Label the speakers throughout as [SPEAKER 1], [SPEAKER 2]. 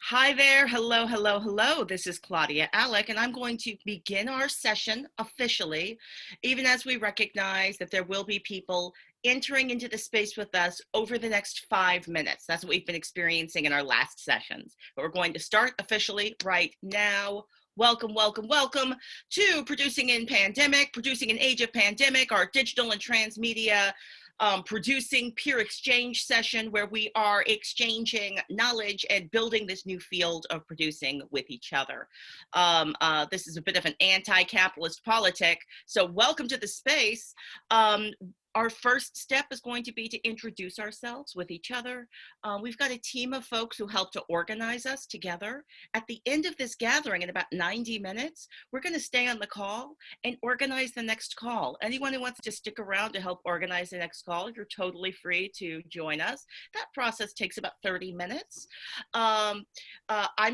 [SPEAKER 1] Hi there. Hello, hello, hello. This is Claudia Alick, and I'm going to begin our session officially, even as we recognize that there will be people entering into the space with us over the next 5 minutes. That's what we've been experiencing in our last sessions. But we're going to start officially right now. Welcome, welcome, welcome to Producing in Pandemic, Producing in Age of Pandemic, our digital and transmedia producing peer exchange session where we are exchanging knowledge and building this new field of producing with each other. This is a bit of an anti-capitalist politic, so welcome to the space. Our first step is going to be to introduce ourselves with each other. We've got a team of folks who help to organize us together. At the end of this gathering, in about 90 minutes, we're going to stay on the call and organize the next call. Anyone who wants to stick around to help organize the next call, you're totally free to join us. That process takes about 30 minutes. I'm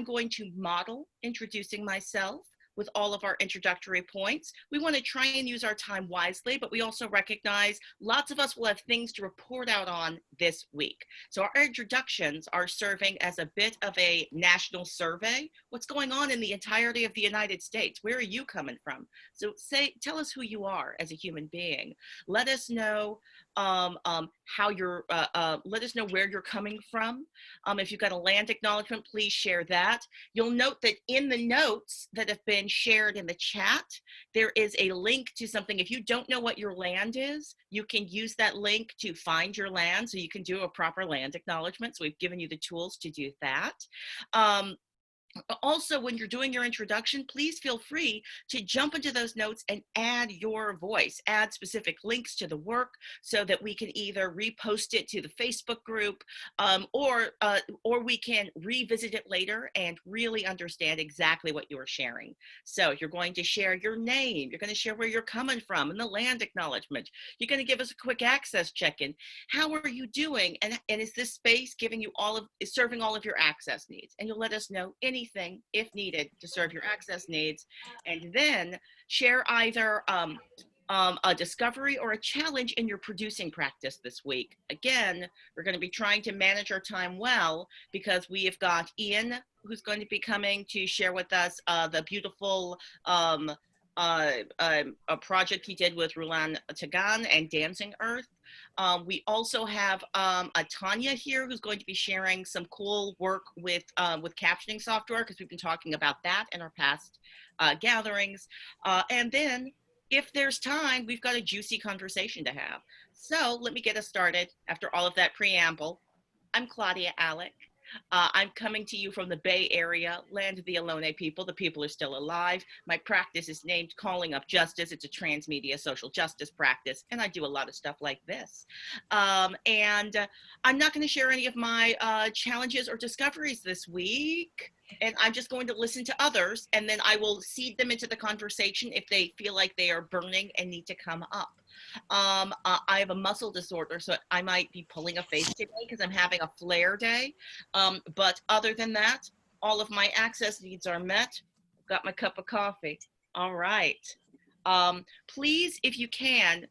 [SPEAKER 1] going to model introducing myself with all of our introductory points. We want to try and use our time wisely, but we also recognize lots of us will have things to report out on this week. So our introductions are serving as a bit of a national survey. What's going on in the entirety of the United States? Where are you coming from? So tell us who you are as a human being. Let us know how you're, let us know where you're coming from. If you've got a land acknowledgement, please share that. You'll note that in the notes that have been shared in the chat, there is a link to something. If you don't know what your land is, you can use that link to find your land so you can do a proper land acknowledgement. So we've given you the tools to do that. Also, when you're doing your introduction, please feel free to jump into those notes and add your voice, add specific links to the work so that we can either repost it to the Facebook group or we can revisit it later and really understand exactly what you're sharing. So you're going to share your name, you're going to share where you're coming from and the land acknowledgement. You're going to give us a quick access check-in. How are you doing? And is this space giving you serving all of your access needs? And you'll let us know anything if needed to serve your access needs, and then share either a discovery or a challenge in your producing practice this week. Again, we're going to be trying to manage our time well because we have got Ian who's going to be coming to share with us the beautiful a project he did with Rulan Tagan and Dancing Earth. We also have a Tanya here who's going to be sharing some cool work with captioning software because we've been talking about that in our past gatherings. And then if there's time, we've got a juicy conversation to have. So let me get us started after all of that preamble. I'm Claudia Alick. I'm coming to you from the Bay Area, land of the Ohlone people. The people are still alive. My practice is named Calling Up Justice. It's a transmedia social justice practice, and I do a lot of stuff like this. I'm not going to share any of my challenges or discoveries this week, and I'm just going to listen to others, and then I will seed them into the conversation if they feel like they are burning and need to come up. I have a muscle disorder, so I might be pulling a face today because I'm having a flare day. But other than that, all of my access needs are met. I've got my cup of coffee. All right. Please, if you can,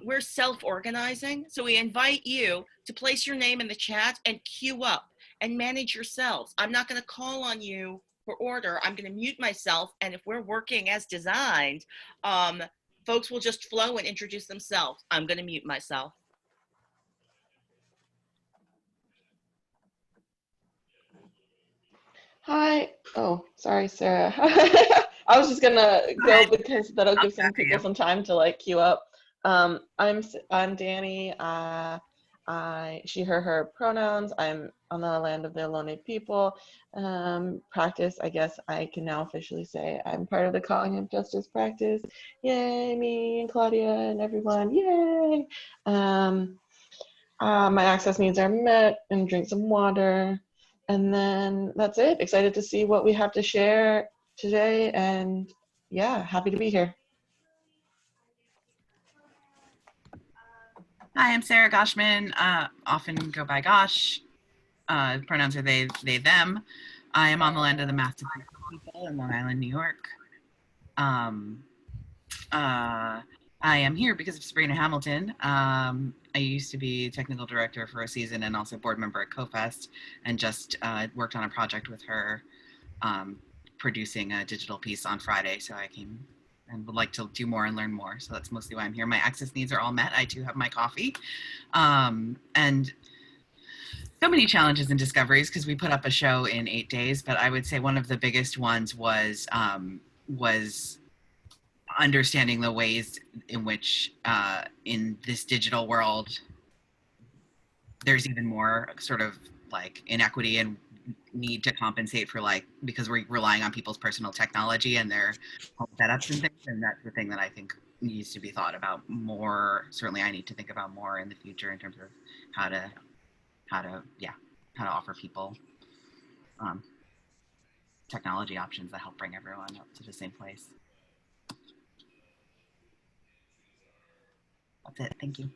[SPEAKER 1] we're self-organizing. So we invite you to place your name in the chat and queue up and manage yourselves. I'm not going to call on you for order. I'm going to mute myself. And if we're working as designed, folks will just flow and introduce themselves. I'm going to mute myself.
[SPEAKER 2] Hi. Oh, sorry, Sarah. I was just gonna go because that'll give some people some time to like queue up. I'm Danny. She, her pronouns. I'm on the land of the Ohlone people. Practice, I guess I can now officially say I'm part of the Calling of Justice practice. Yay, me and Claudia and everyone. Yay. My access needs are met and drink some water. And then that's it. Excited to see what we have to share today. And yeah, happy to be here.
[SPEAKER 3] Hi, I'm Sarah Goshman. Often go by Gosh. Pronouns are they, them. I am on the land of the Massachusetts people in Long Island, New York. I am here because of Sabrina Hamilton. I used to be technical director for a season and also board member at CoFest, and just worked on a project with her, producing a digital piece on Friday. So I came and would like to do more and learn more. So that's mostly why I'm here. My access needs are all met. I too have my coffee. And so many challenges and discoveries because we put up a show in 8 days, but I would say one of the biggest ones was understanding the ways in which in this digital world there's even more sort of like inequity and need to compensate for, like, because we're relying on people's personal technology and their home setups and things, and that's the thing that I think needs to be thought about more. Certainly I need to think about more in the future in terms of how to offer people technology options that help bring everyone up to the same place. That's it. Thank you.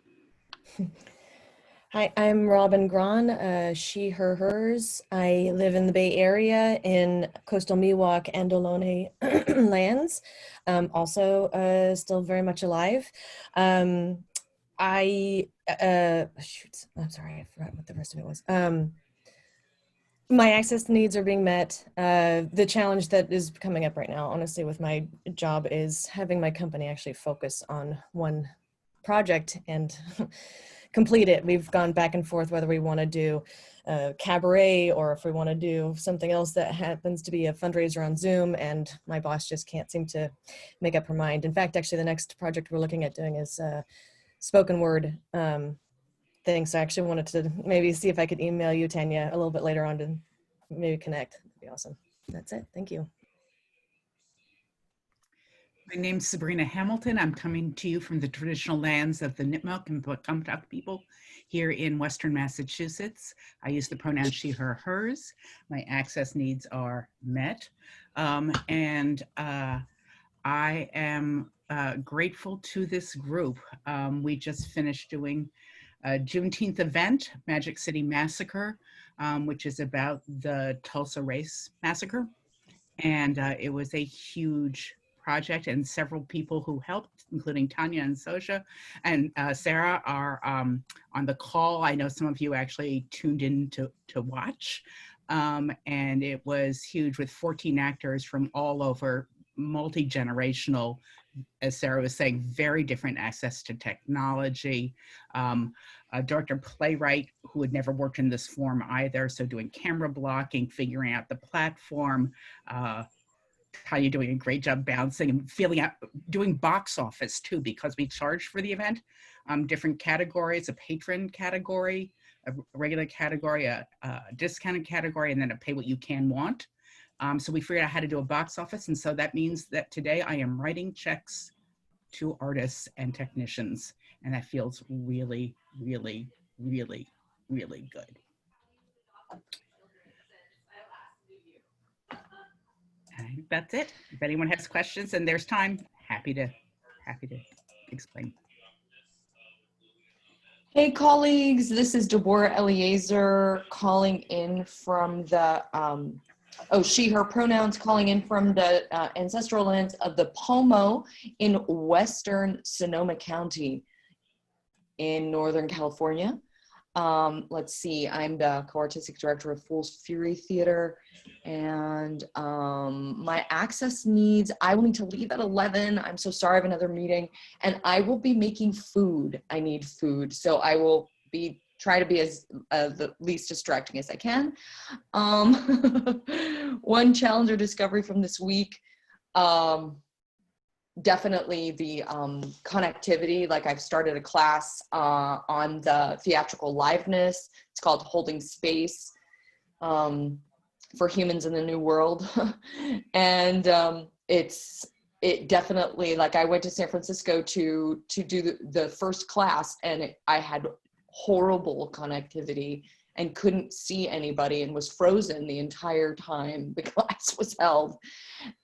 [SPEAKER 4] Hi, I'm Robin Gron, she, her, hers. I live in the Bay Area in coastal Miwok and Ohlone lands, also still very much alive. Shoot, I'm sorry, I forgot what the rest of it was. My access needs are being met. The challenge that is coming up right now, honestly, with my job is having my company actually focus on one project and complete it. We've gone back and forth whether we want to do cabaret or if we want to do something else that happens to be a fundraiser on Zoom, and my boss just can't seem to make up her mind. In fact, actually the next project we're looking at doing is spoken word thing. So I actually wanted to maybe see if I could email you, Tanya, a little bit later on to maybe connect. That'd be awesome. That's it. Thank you.
[SPEAKER 5] My name's Sabrina Hamilton. I'm coming to you from the traditional lands of the Nipmuc and Pocumtuck people here in Western Massachusetts. I use the pronoun she, her, hers. My access needs are met. I am grateful to this group. We just finished doing a Juneteenth event, Magic City Massacre, which is about the Tulsa Race Massacre. And it was a huge project, and several people who helped, including Tanya and Sosha and Sarah, are on the call. I know some of you actually tuned in to watch. And it was huge, with 14 actors from all over, multi-generational, as Sarah was saying, very different access to technology. A director playwright who had never worked in this form either, so doing camera blocking, figuring out the platform, Tanya doing a great job bouncing and feeling out, doing box office too, because we charged for the event, different categories, a patron category, a regular category, a discounted category, and then a pay what you can want. So we figured out how to do a box office. And so that means that today I am writing checks to artists and technicians. And that feels really, really, really, really good. I think that's it. If anyone has questions and there's time, happy to explain.
[SPEAKER 6] Hey colleagues, this is Deborah Eliezer calling in from the, she, her pronouns, calling in from the ancestral lands of the Pomo in Western Sonoma County in Northern California. Let's see, I'm the co-artistic director of Fool's Fury Theater, and my access needs, I will need to leave at 11. I'm so sorry, I have another meeting, and I will be making food. I need food, so I will try to be as the least distracting as I can. One challenge or discovery from this week, definitely the connectivity. Like, I've started a class on the theatrical liveness. It's called Holding Space for Humans in the New World. And it definitely, like, I went to San Francisco to do the first class, and I had horrible connectivity and couldn't see anybody and was frozen the entire time the class was held.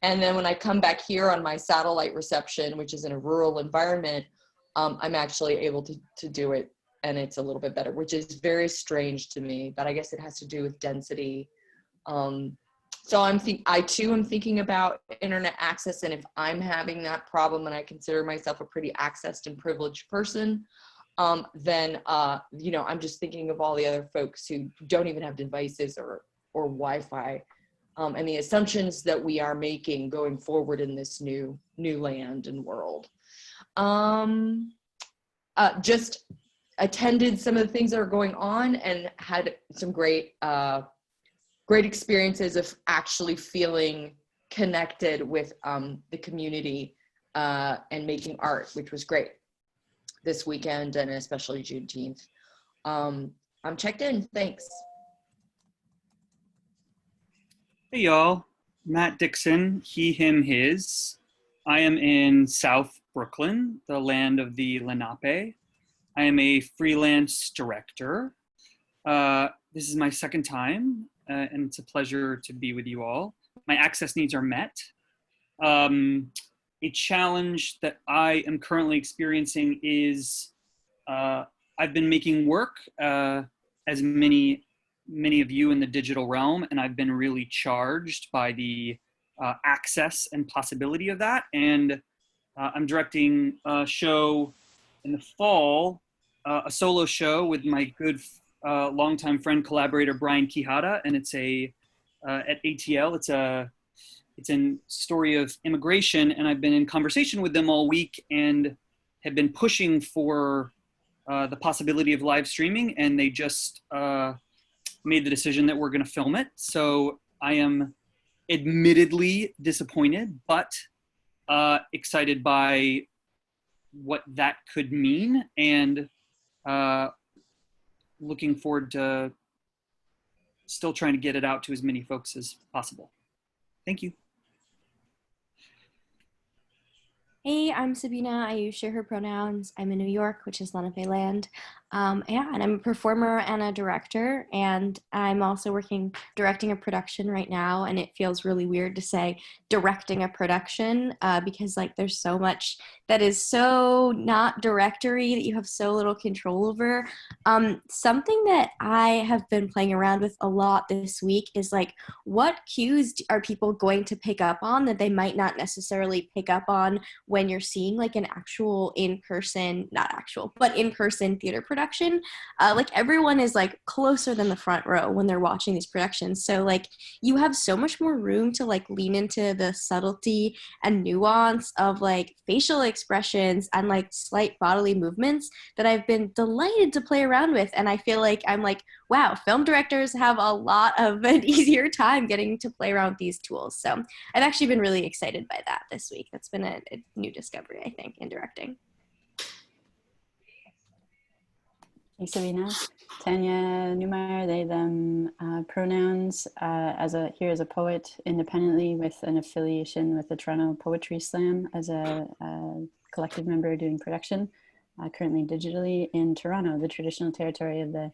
[SPEAKER 6] And then when I come back here on my satellite reception, which is in a rural environment, I'm actually able to do it, and it's a little bit better, which is very strange to me, but I guess it has to do with density. So I too am thinking about internet access, and if I'm having that problem, and I consider myself a pretty accessed and privileged person, then I'm just thinking of all the other folks who don't even have devices or Wi-Fi, and the assumptions that we are making going forward in this new land and world. Just attended some of the things that are going on and had some great experiences of actually feeling connected with the community and making art, which was great this weekend and especially Juneteenth. I'm checked in. Thanks.
[SPEAKER 7] Hey y'all, Matt Dixon, he, him, his. I am in South Brooklyn, the land of the Lenape. I am a freelance director. This is my second time, and it's a pleasure to be with you all. My access needs are met. A challenge that I am currently experiencing is I've been making work, as many of you in the digital realm, and I've been really charged by the access and possibility of that. And I'm directing a show in the fall, a solo show with my good longtime friend, collaborator, Brian Quijada, and it's at ATL. It's a story of immigration, and I've been in conversation with them all week and have been pushing for the possibility of live streaming, and they just made the decision that we're going to film it. So I am admittedly disappointed, but excited by what that could mean, and looking forward to still trying to get it out to as many folks as possible. Thank you.
[SPEAKER 8] Hey, I'm Sabina. I use she, her pronouns. I'm in New York, which is Lenape land. And I'm a performer and a director, and I'm also directing a production right now, and it feels really weird to say directing a production because there's so much that is so not directory that you have so little control over. Something that I have been playing around with a lot this week is what cues are people going to pick up on that they might not necessarily pick up on when you're seeing an actual in-person theater production. Everyone is closer than the front row when they're watching these productions. So you have so much more room to lean into the subtlety and nuance of facial expressions and slight bodily movements that I've been delighted to play around with. And I feel I'm wow, film directors have a lot of an easier time getting to play around with these tools. So I've actually been really excited by that this week. That's been a new discovery, I think, in directing.
[SPEAKER 9] Thanks, Sabina. Tanya Newmeyer, they, them pronouns. As a poet independently with an affiliation with the Toronto Poetry Slam as a collective member doing production, currently digitally in Toronto, the traditional territory of the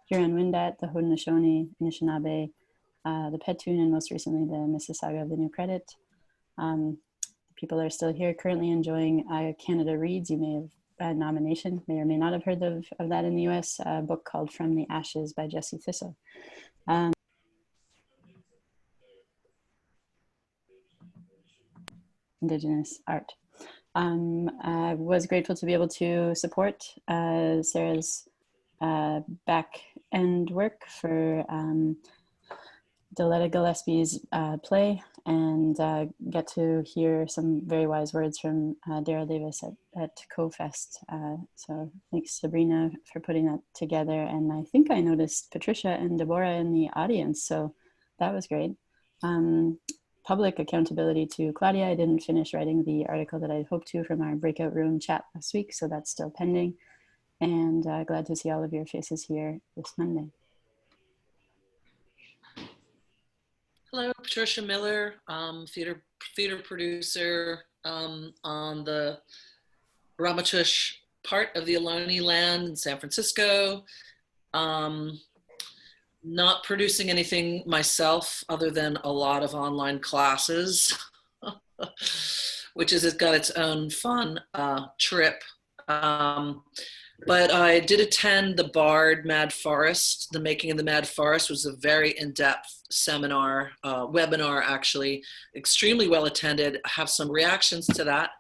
[SPEAKER 9] Huron-Wendat, the Haudenosaunee, Anishinaabe, the Petun, and most recently the Mississauga of the New Credit. People are still here currently enjoying Canada Reads. You may have nomination, may or may not have heard of that in the US, a book called From the Ashes by Jessie Thistle. Indigenous art. I was grateful to be able to support Sarah's back end work for Deletta Gillespie's play, and get to hear some very wise words from Daryl Davis at CoFest. So thanks, Sabrina, for putting that together. And I think I noticed Patricia and Deborah in the audience, so that was great. Public accountability to Claudia. I didn't finish writing the article that I'd hoped to from our breakout room chat last week, so that's still pending. And glad to see all of your faces here this Monday.
[SPEAKER 10] Hello, Patricia Miller, theater producer on the Ramatush part of the Ohlone land in San Francisco. Not producing anything myself other than a lot of online classes, which has got its own fun trip. But I did attend the Bard Mad Forest. The Making of the Mad Forest was a very in-depth seminar, webinar actually, extremely well attended. I have some reactions to that.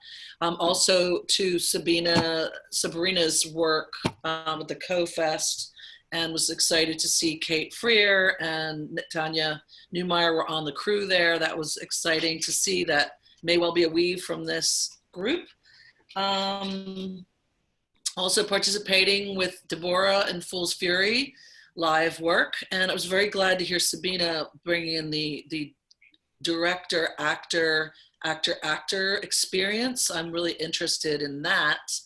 [SPEAKER 10] Also to Sabrina's work at the Co-Fest, and was excited to see Kate Freer and Tanya Newmeyer were on the crew there. That was exciting to see. That may well be a weave from this group. Also participating with Deborah and Fool's Fury live work. And I was very glad to hear Sabina bringing in the director, actor experience. I'm really interested in that.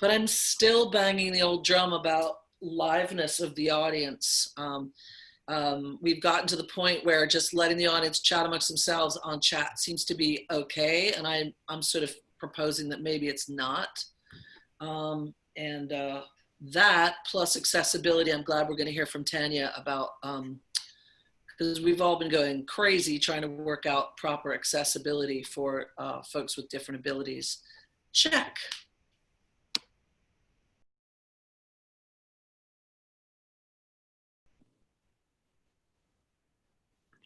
[SPEAKER 10] But I'm still banging the old drum about liveness of the audience. We've gotten to the point where just letting the audience chat amongst themselves on chat seems to be okay. And I'm sort of proposing that maybe it's not. That plus accessibility, I'm glad we're going to hear from Tanya about, because we've all been going crazy trying to work out proper accessibility for folks with different abilities. Check.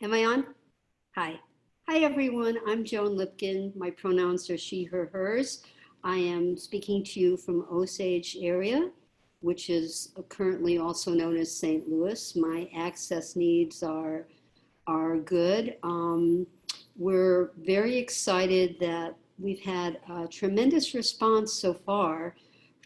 [SPEAKER 11] Am I on? Hi. Hi, everyone. I'm Joan Lipkin. My pronouns are she, her, hers. I am speaking to you from Osage area, which is currently also known as St. Louis. My access needs are good. We're very excited that we've had a tremendous response so far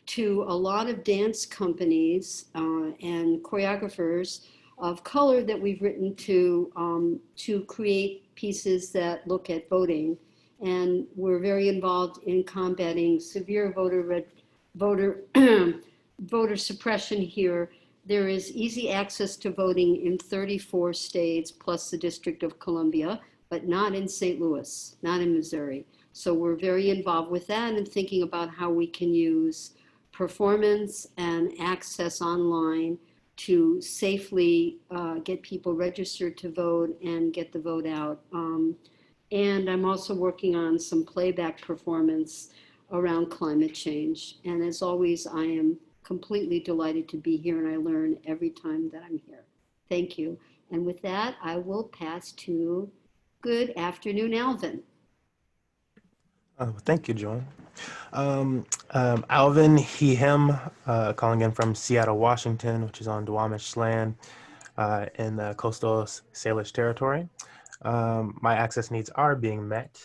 [SPEAKER 11] to a lot of dance companies and choreographers of color that we've written to create pieces that look at voting. And we're very involved in combating severe voter suppression here. There is easy access to voting in 34 states plus the District of Columbia, but not in St. Louis, not in Missouri. So we're very involved with that and thinking about how we can use performance and access online to safely get people registered to vote and get the vote out. And I'm also working on some playback performance around climate change. And as always, I am completely delighted to be here, and I learn every time that I'm here. Thank you. And with that, I will pass to good afternoon, Alvin.
[SPEAKER 12] Thank you, Joan. Alvin, he, him, calling in from Seattle, Washington, which is on Duwamish land in the coastal Salish territory. My access needs are being met.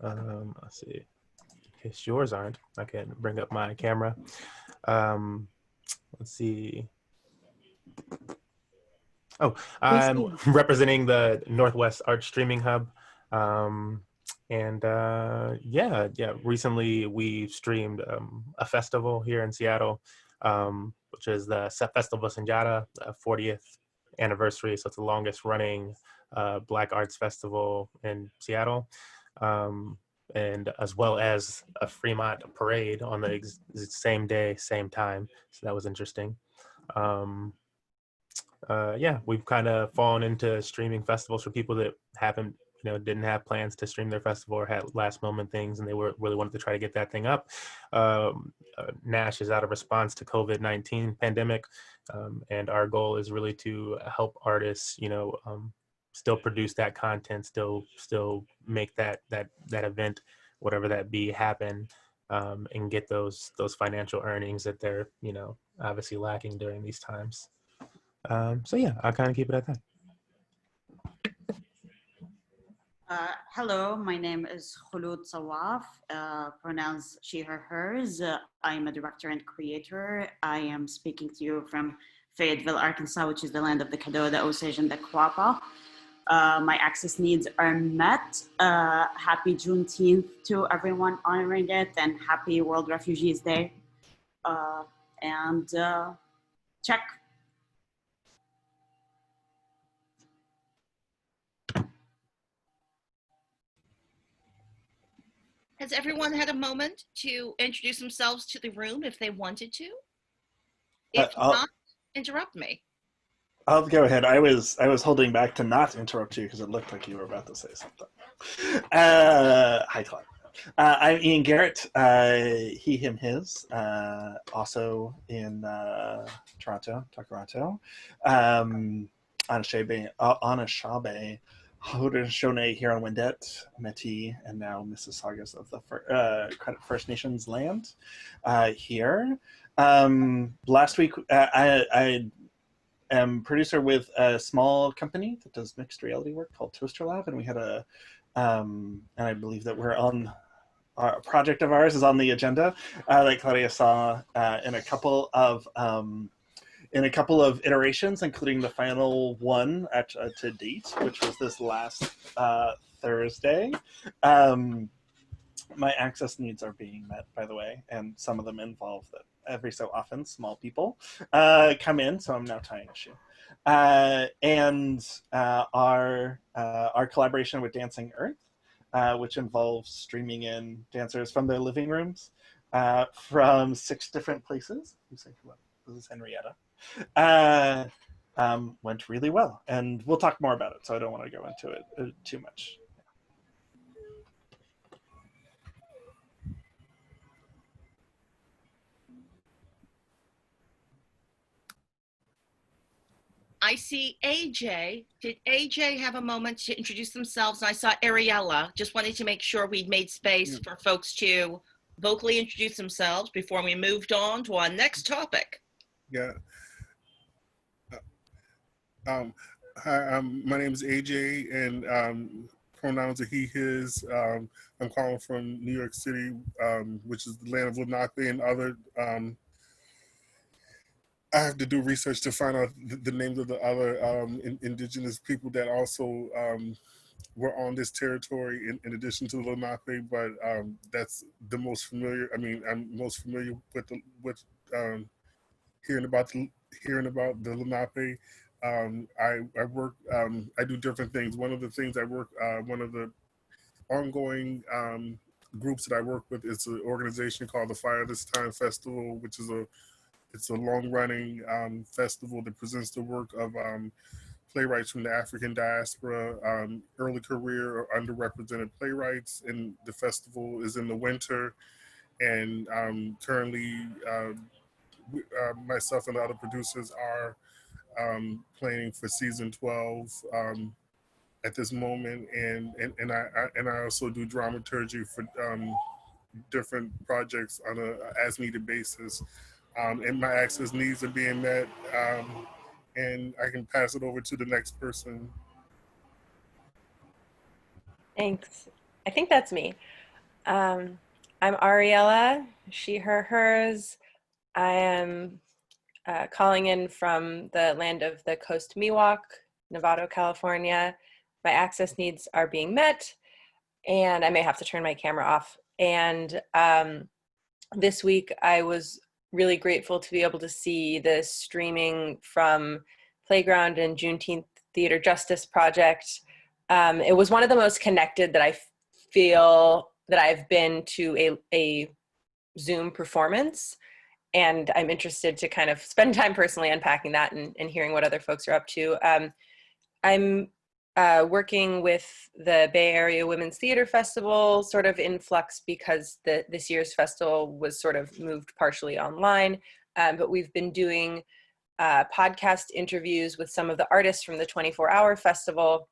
[SPEAKER 12] Let's see, in case yours aren't, I can bring up my camera. Let's see. Oh, I'm representing the Northwest Art Streaming Hub. Recently we streamed a festival here in Seattle, which is the Festival Sanjata, 40th anniversary. So it's the longest running Black Arts Festival in Seattle. And as well as a Fremont parade on the same day, same time. So that was interesting. We've kind of fallen into streaming festivals for people that haven't, didn't have plans to stream their festival or had last moment things, and they really wanted to try to get that thing up. Nash is out of response to COVID-19 pandemic, and our goal is really to help artists, still produce that content, still make that event, whatever that be, happen, and get those financial earnings that they're obviously lacking during these times. I'll kind of keep it at that.
[SPEAKER 13] Hello, my name is Kholoud Sawaf, pronouns she, her, hers. I am a director and creator. I am speaking to you from Fayetteville, Arkansas, which is the land of the Caddo, the Osage, and the Quapaw. My access needs are met. Happy Juneteenth to everyone honoring it, and happy World Refugees Day. Check.
[SPEAKER 1] Has everyone had a moment to introduce themselves to the room if they wanted to? If not, interrupt me.
[SPEAKER 14] I'll go ahead. I was holding back to not interrupt you because it looked like you were about to say something. Hi, Claudia. I'm Ian Garrett, he, him, his, also in Toronto, Anashabe, Haudenosaunee, Huron-Wendat, Métis, and now Mississaugas of the Credit First Nations land here. Last week, I am producer with a small company that does mixed reality work called Toaster Lab, and we had and I believe that we're on a project of ours is on the agenda that Claudia saw in a couple of iterations, including the final one to date, which was this last Thursday. My access needs are being met, by the way, and some of them involve that every so often small people come in, so I'm now tying a shoe. And our collaboration with Dancing Earth, which involves streaming in dancers from their living rooms from 6 different places. This is Henrietta. Went really well, and we'll talk more about it, so I don't want to go into it too much.
[SPEAKER 1] I see AJ. Did AJ have a moment to introduce themselves? And I saw Ariella. Just wanted to make sure we'd made space for folks to vocally introduce themselves before we moved on to our next topic.
[SPEAKER 15] Yeah. Hi, my name is AJ, and pronouns are he, his. I'm calling from New York City, which is the land of Lenape and other. I have to do research to find out the names of the other indigenous people that also were on this territory in addition to the Lenape, but that's the most familiar. I mean, I'm most familiar with hearing about the Lenape. I work. I do different things. One of the things I work. One of the ongoing groups that I work with is an organization called the Fire This Time Festival, which is it's a long-running festival that presents the work of playwrights from the African diaspora, early career or underrepresented playwrights. And the festival is in the winter. And currently, myself and the other producers are planning for season 12 at this moment. And I also do dramaturgy for different projects on a as-needed basis. And my access needs are being met, and I can pass it over to the next person.
[SPEAKER 16] Thanks. I think that's me. I'm Ariella, she, her, hers. I am calling in from the land of the Coast Miwok, Novato, California. My access needs are being met, and I may have to turn my camera off. And this week I was really grateful to be able to see the streaming from Playground and Juneteenth Theater Justice Project. It was one of the most connected that I feel that I've been to a Zoom performance. And I'm interested to kind of spend time personally unpacking that and hearing what other folks are up to. I'm working with the Bay Area Women's Theater Festival, sort of in flux because this year's festival was sort of moved partially online, but we've been doing podcast interviews with some of the artists from the 24-hour festival,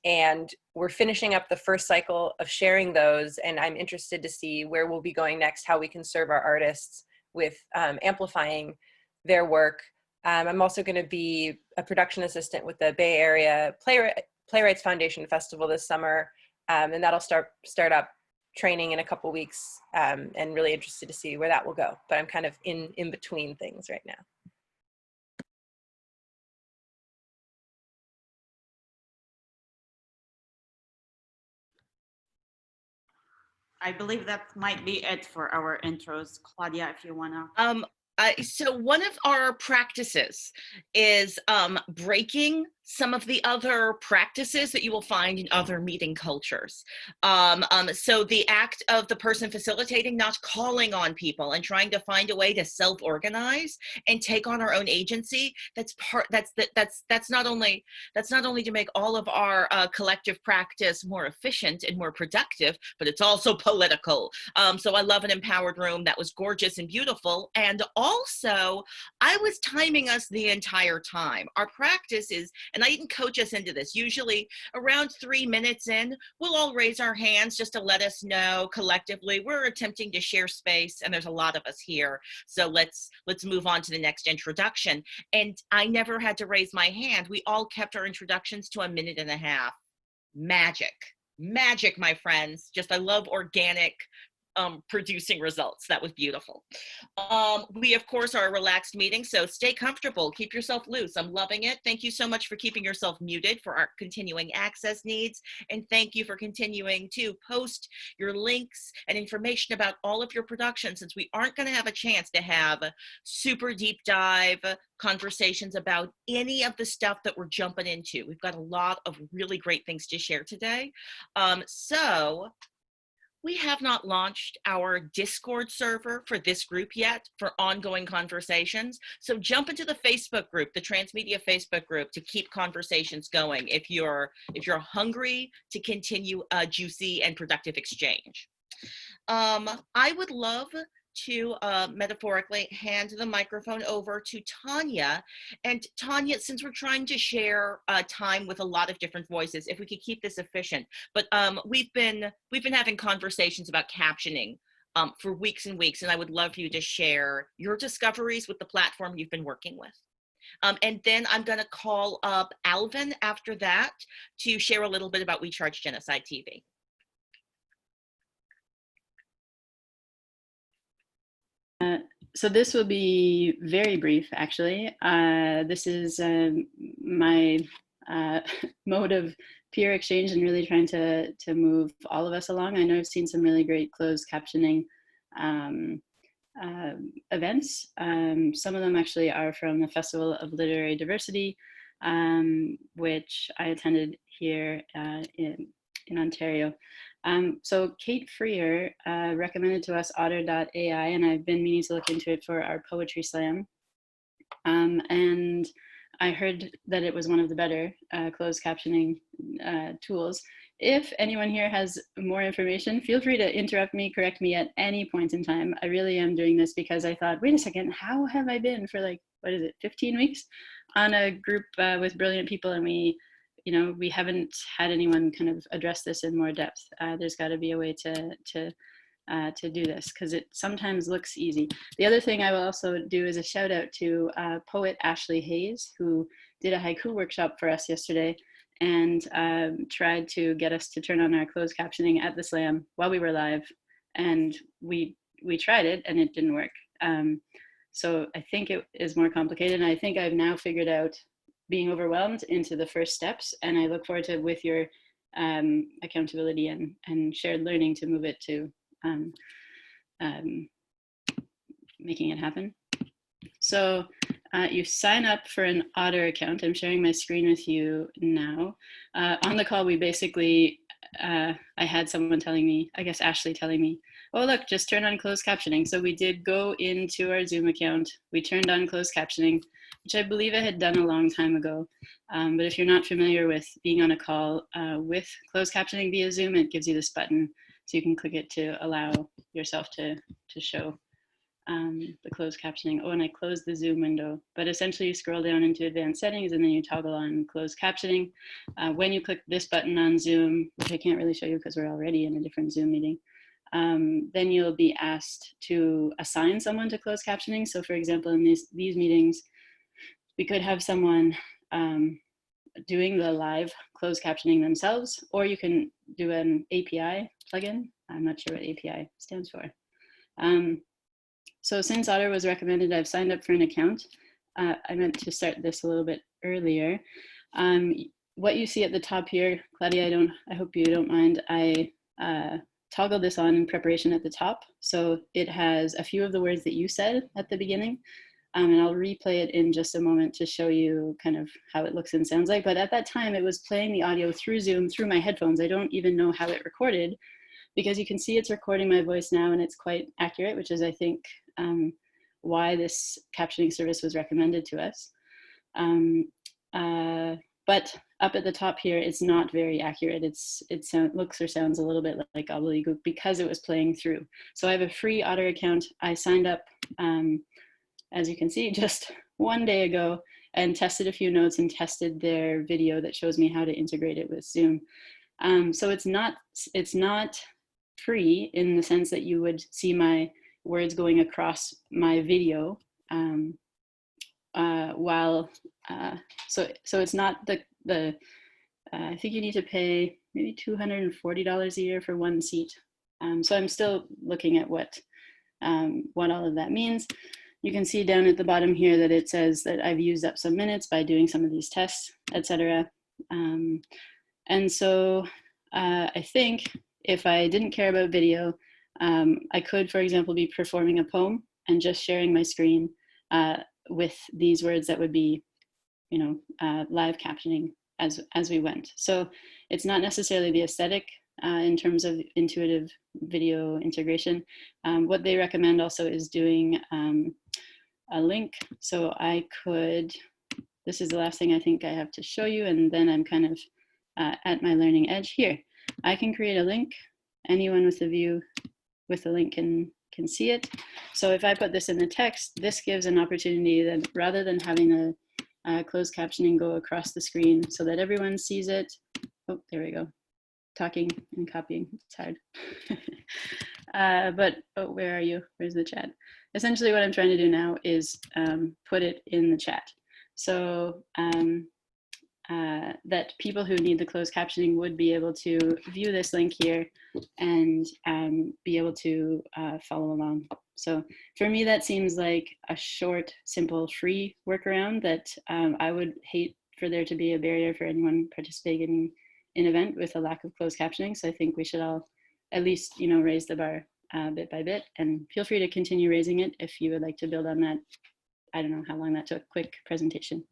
[SPEAKER 16] and we're finishing up the first cycle of sharing those, and I'm interested to see where we'll be going next, how we can serve our artists with amplifying their work. I'm also going to be a production assistant with the Bay Area Playwrights Foundation Festival this summer, and that'll start up training in a couple weeks, and really interested to see where that will go. But I'm kind of in between things right now.
[SPEAKER 13] I believe that might be it for our intros. Claudia, if you wanna.
[SPEAKER 1] So one of our practices is breaking some of the other practices that you will find in other meeting cultures. So the act of the person facilitating not calling on people and trying to find a way to self-organize and take on our own agency, that's not only to make all of our collective practice more efficient and more productive, but it's also political. So I love an empowered room that was gorgeous and beautiful. And also, I was timing us the entire time. Our practice is, and I didn't coach us into this, usually around 3 minutes in, we'll all raise our hands just to let us know collectively we're attempting to share space, and there's a lot of us here. So let's move on to the next introduction. And I never had to raise my hand. We all kept our introductions to 1.5 minutes. Magic, my friends. Just, I love organic producing results. That was beautiful. We, of course, are a relaxed meeting, so stay comfortable, keep yourself loose. I'm loving it. Thank you so much for keeping yourself muted for our continuing access needs, and thank you for continuing to post your links and information about all of your productions, since we aren't going to have a chance to have super deep dive conversations about any of the stuff that we're jumping into. We've got a lot of really great things to share today. So we have not launched our Discord server for this group yet for ongoing conversations. So jump into the Facebook group, the Transmedia Facebook group, to keep conversations going if you're hungry to continue a juicy and productive exchange. I would love to metaphorically hand the microphone over to Tanya. And Tanya, since we're trying to share time with a lot of different voices, if we could keep this efficient, but we've been having conversations about captioning for weeks and weeks, and I would love for you to share your discoveries with the platform you've been working with. And then I'm going to call up Alvin after that to share a little bit about We Charge Genocide TV.
[SPEAKER 9] So this will be very brief, actually. This is my mode of peer exchange and really trying to move all of us along. I know I've seen some really great closed captioning events. Some of them actually are from the Festival of Literary Diversity, which I attended here in Ontario. So Kate Freer recommended to us Otter.ai, and I've been meaning to look into it for our poetry slam. And I heard that it was one of the better closed captioning tools. If anyone here has more information, feel free to interrupt me, correct me at any point in time. I really am doing this because I thought, wait a second, how have I been for 15 weeks on a group with brilliant people, and we haven't had anyone kind of address this in more depth. There's got to be a way to do this, because it sometimes looks easy. The other thing I will also do is a shout out to poet Ashley Hayes, who did a haiku workshop for us yesterday and tried to get us to turn on our closed captioning at the slam while we were live. And we tried it and it didn't work. So I think it is more complicated. And I think I've now figured out being overwhelmed into the first steps. And I look forward to, with your accountability and shared learning, to move it to making it happen. So you sign up for an Otter account. I'm sharing my screen with you now. On the call, we basically, I had someone telling me, I guess Ashley telling me, oh, look, just turn on closed captioning. So we did go into our Zoom account. We turned on closed captioning, which I believe I had done a long time ago. But if you're not familiar with being on a call with closed captioning via Zoom, it gives you this button. So you can click it to allow yourself to show the closed captioning. Oh, and I closed the Zoom window. But essentially you scroll down into advanced settings and then you toggle on closed captioning. When you click this button on Zoom, which I can't really show you because we're already in a different Zoom meeting, then you'll be asked to assign someone to closed captioning. So for example, in these meetings, we could have someone doing the live closed captioning themselves, or you can do an API plugin. I'm not sure what API stands for. So since Otter was recommended, I've signed up for an account. I meant to start this a little bit earlier. What you see at the top here, Claudia, I hope you don't mind, I toggled this on in preparation at the top. So it has a few of the words that you said at the beginning. And I'll replay it in just a moment to show you kind of how it looks and sounds like. But at that time, it was playing the audio through Zoom, through my headphones. I don't even know how it recorded, because you can see it's recording my voice now, and it's quite accurate, which is, I think, why this captioning service was recommended to us. But up at the top here, it's not very accurate. It looks or sounds a little bit like gobbledygook because it was playing through. So I have a free Otter account. I signed up, as you can see, just one day ago, and tested a few notes and tested their video that shows me how to integrate it with Zoom. So it's not free in the sense that you would see my words going across my video. So it's not the I think you need to pay maybe $240 a year for one seat. So I'm still looking at what all of that means. You can see down at the bottom here that it says that I've used up some minutes by doing some of these tests, etc. And so I think if I didn't care about video, I could, for example, be performing a poem and just sharing my screen with these words that would be, live captioning as we went. So it's not necessarily the aesthetic in terms of intuitive video integration. What they recommend also is doing a link. So I could, this is the last thing I think I have to show you, and then I'm kind of at my learning edge here. I can create a link. Anyone with a view with a link can see it. So if I put this in the text, this gives an opportunity that rather than having a closed captioning go across the screen so that everyone sees it. Oh, there we go. Talking and copying, it's hard. But where are you? Where's the chat? Essentially what I'm trying to do now is put it in the chat. So that people who need the closed captioning would be able to view this link here and be able to follow along. So for me, that seems like a short, simple, free workaround that I would hate for there to be a barrier for anyone participating in an event with a lack of closed captioning. So I think we should all at least, raise the bar bit by bit, and feel free to continue raising it if you would like to build on that. I don't know how long that took, quick presentation.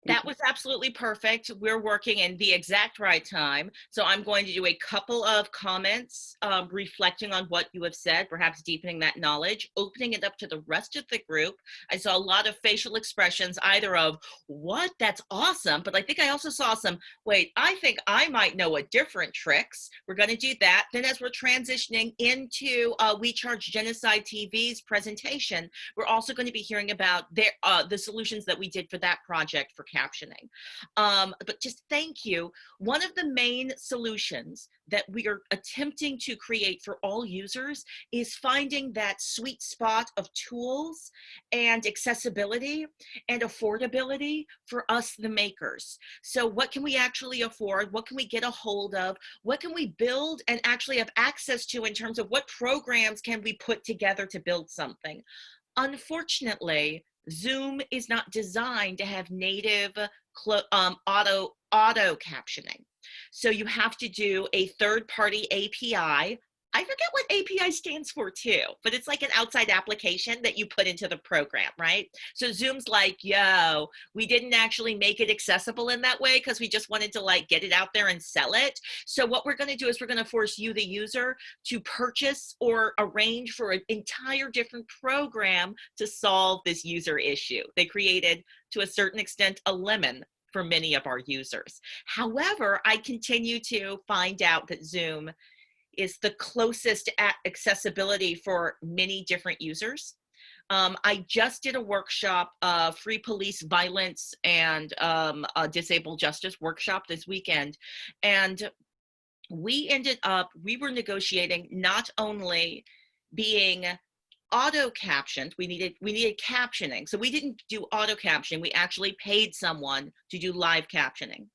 [SPEAKER 1] That was absolutely perfect. We're working in the exact right time. So I'm going to do a couple of comments reflecting on what you have said, perhaps deepening that knowledge, opening it up to the rest of the group. I saw a lot of facial expressions, either of, what, that's awesome, but I think I also saw some, wait, I think I might know a different tricks. We're gonna do that. Then as we're transitioning into We Charge Genocide TV's presentation, we're also gonna be hearing about the solutions that we did for that project for captioning. But just thank you. One of the main solutions that we are attempting to create for all users is finding that sweet spot of tools and accessibility and affordability for us, the makers. So what can we actually afford? What can we get a hold of? What can we build and actually have access to in terms of what programs can we put together to build something? Unfortunately, Zoom is not designed to have native auto captioning. So you have to do a third-party API. I forget what API stands for too, but it's like an outside application that you put into the program, right? So Zoom's like, yo, we didn't actually make it accessible in that way because we just wanted to like get it out there and sell it. So what we're gonna do is we're gonna force you, the user, to purchase or arrange for an entire different program to solve this user issue. They created, to a certain extent, a lemon for many of our users. However, I continue to find out that Zoom is the closest accessibility for many different users. I just did a workshop, free police violence and disabled justice workshop this weekend. And we were negotiating not only being auto captioned, we needed captioning. So we didn't do auto captioning, we actually paid someone to do live captioning.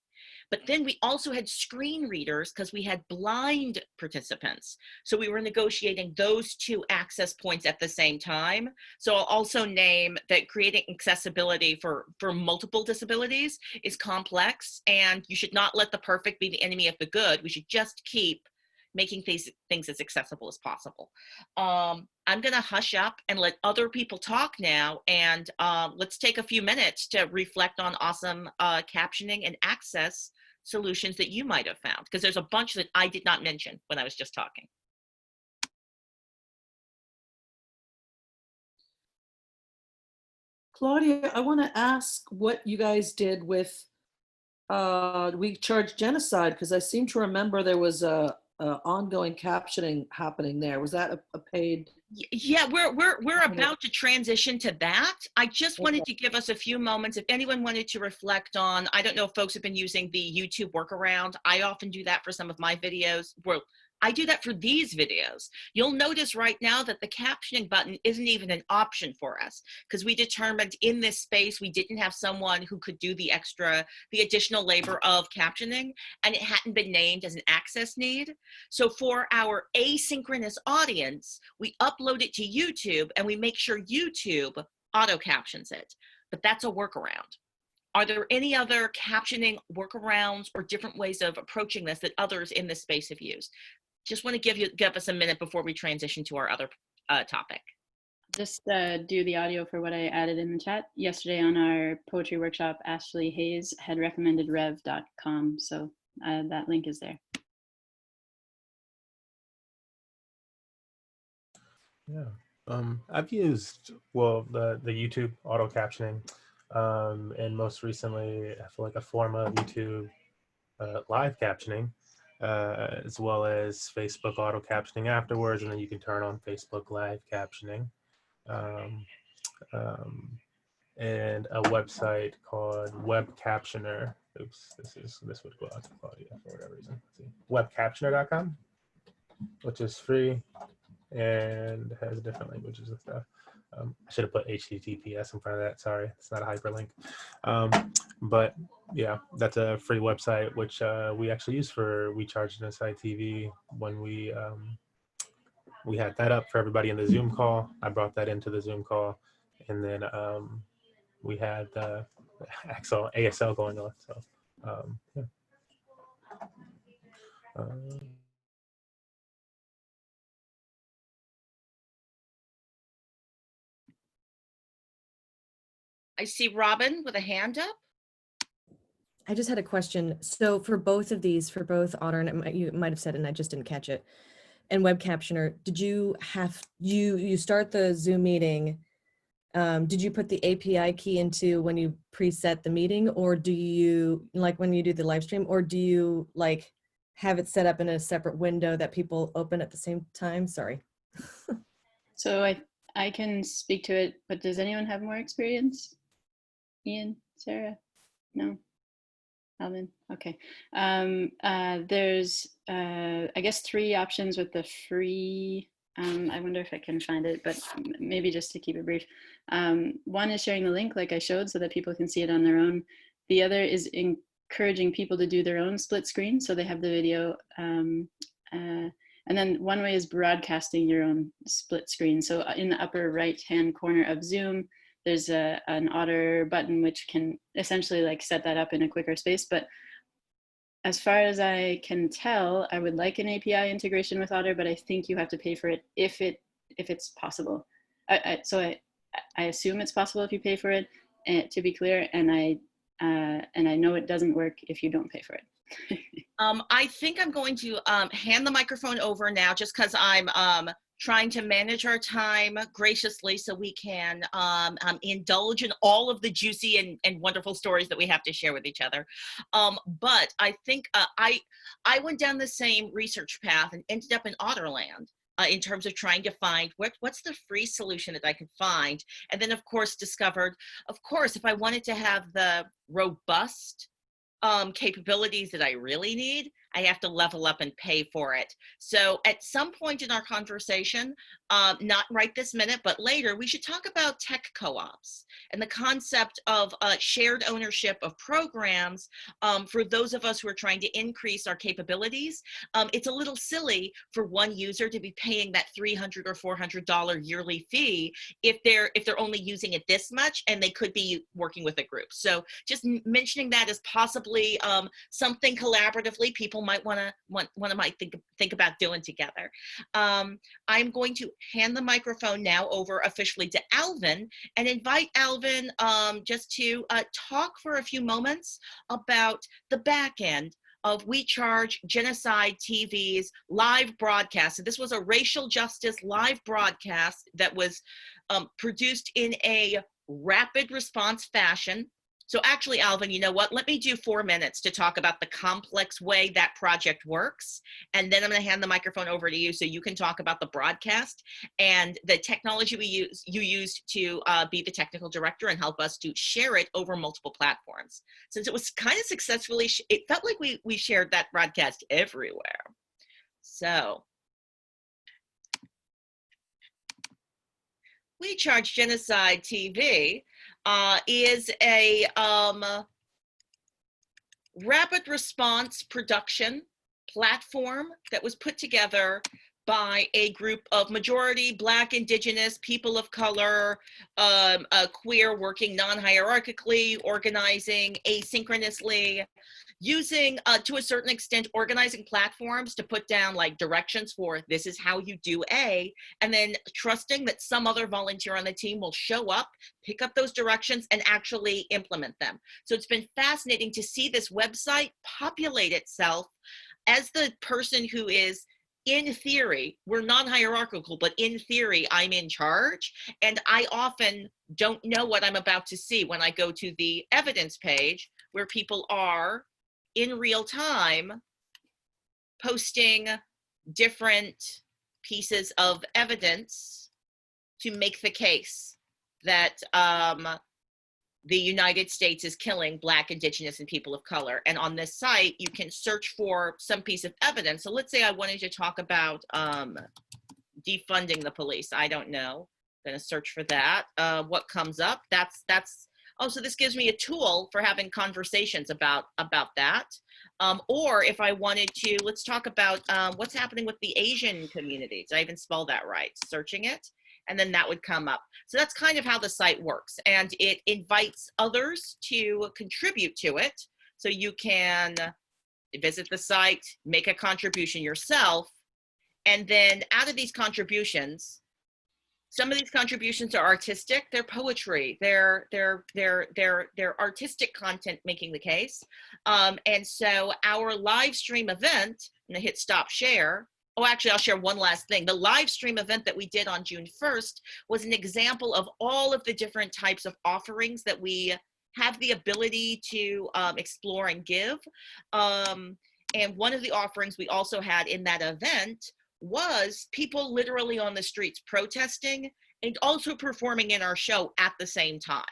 [SPEAKER 1] But then we also had screen readers because we had blind participants. So we were negotiating those two access points at the same time. So I'll also name that creating accessibility for multiple disabilities is complex, and you should not let the perfect be the enemy of the good. We should just keep making things as accessible as possible. I'm going to hush up and let other people talk now, and let's take a few minutes to reflect on awesome captioning and access solutions that you might have found, because there's a bunch that I did not mention when I was just talking.
[SPEAKER 17] Claudia, I want to ask what you guys did with We Charge Genocide, because I seem to remember there was a ongoing captioning happening there. Was that a paid?
[SPEAKER 1] Yeah, we're about to transition to that. I just wanted to give us a few moments. If anyone wanted to reflect on, I don't know if folks have been using the YouTube workaround. I often do that for some of my videos. Well, I do that for these videos. You'll notice right now that the captioning button isn't even an option for us, because we determined in this space we didn't have someone who could do the additional labor of captioning, and it hadn't been named as an access need. So for our asynchronous audience, we upload it to YouTube and we make sure YouTube auto captions it, but that's a workaround. Are there any other captioning workarounds or different ways of approaching this that others in this space have used? Just want to give us a minute before we transition to our other topic.
[SPEAKER 9] Just do the audio for what I added in the chat. Yesterday on our poetry workshop, Ashley Hayes had recommended rev.com, so that link is there.
[SPEAKER 12] Yeah, I've used, well, the YouTube auto captioning, and most recently, I feel like a form of YouTube live captioning, as well as Facebook auto captioning afterwards, and then you can turn on Facebook live captioning, and a website called Web Captioner. Oops, this would go out to Claudia for whatever reason. Let's see, webcaptioner.com, which is free and has different languages and stuff. I should have put HTTPS in front of that. Sorry, it's not a hyperlink. But yeah, that's a free website, which we actually use for We Charge Genocide TV when we had that up for everybody in the Zoom call. I brought that into the Zoom call, and then we had the ASL going on. So yeah.
[SPEAKER 1] I see Robin with a hand up.
[SPEAKER 4] I just had a question. So for both of these, for both Otter, and you might have said it and I just didn't catch it, and Web Captioner, did you have, you start the Zoom meeting, did you put the API key into when you preset the meeting, or do you, like when you do the live stream, or do you like have it set up in a separate window that people open at the same time? Sorry.
[SPEAKER 9] So I can speak to it, but does anyone have more experience? Ian, Sarah? No? Alvin? Okay. There's, I guess, 3 options with the free. I wonder if I can find it, but maybe just to keep it brief. One is sharing the link like I showed so that people can see it on their own. The other is encouraging people to do their own split screen so they have the video. And then one way is broadcasting your own split screen. So in the upper right-hand corner of Zoom, there's an Otter button which can essentially like set that up in a quicker space. But as far as I can tell, I would like an API integration with Otter, but I think you have to pay for it if it's possible. So I assume it's possible if you pay for it, to be clear, and I know it doesn't work if you don't pay for it.
[SPEAKER 1] I think I'm going to hand the microphone over now, just because I'm trying to manage our time graciously so we can indulge in all of the juicy and wonderful stories that we have to share with each other. But I think I went down the same research path and ended up in Otterland in terms of trying to find what's the free solution that I could find. And then of course discovered, of course, if I wanted to have the robust capabilities that I really need, I have to level up and pay for it. So at some point in our conversation, not right this minute, but later, we should talk about tech co-ops and the concept of shared ownership of programs for those of us who are trying to increase our capabilities. It's a little silly for one user to be paying that $300 or $400 yearly fee if they're only using it this much and they could be working with a group. So just mentioning that as possibly something collaboratively people people might might think about doing together. I'm going to hand the microphone now over officially to Alvin and invite Alvin just to talk for a few moments about the back end of We Charge Genocide TV's live broadcast. And this was a racial justice live broadcast that was produced in a rapid response fashion. So actually, Alvin, you know what? Let me do 4 minutes to talk about the complex way that project works. And then I'm going to hand the microphone over to you so you can talk about the broadcast and the technology you used to be the technical director and help us to share it over multiple platforms. Since it was kind of successfully, it felt like we shared that broadcast everywhere. So We Charge Genocide TV is a rapid response production platform that was put together by a group of majority Black, Indigenous, people of color, queer, working non-hierarchically, organizing asynchronously, using, to a certain extent, organizing platforms to put down like directions for this is how you do A, and then trusting that some other volunteer on the team will show up, pick up those directions, and actually implement them. So it's been fascinating to see this website populate itself as the person who is, in theory, we're non-hierarchical, but in theory, I'm in charge. And I often don't know what I'm about to see when I go to the evidence page where people are in real time posting different pieces of evidence to make the case that the United States is killing Black, Indigenous, and people of color. And on this site, you can search for some piece of evidence. So let's say I wanted to talk about defunding the police. I don't know. I'm gonna search for that. What comes up? Oh, so this gives me a tool for having conversations about that. Or if I wanted to, let's talk about what's happening with the Asian communities. Did I even spell that right? Searching it, and then that would come up. So that's kind of how the site works. And it invites others to contribute to it. So you can visit the site, make a contribution yourself, and then out of these contributions, some of these contributions are artistic, they're poetry, they're artistic content making the case. And so our live stream event, I'm gonna hit stop share. Oh, actually, I'll share one last thing. The live stream event that we did on June 1st was an example of all of the different types of offerings that we have the ability to explore and give. And one of the offerings we also had in that event was people literally on the streets protesting and also performing in our show at the same time.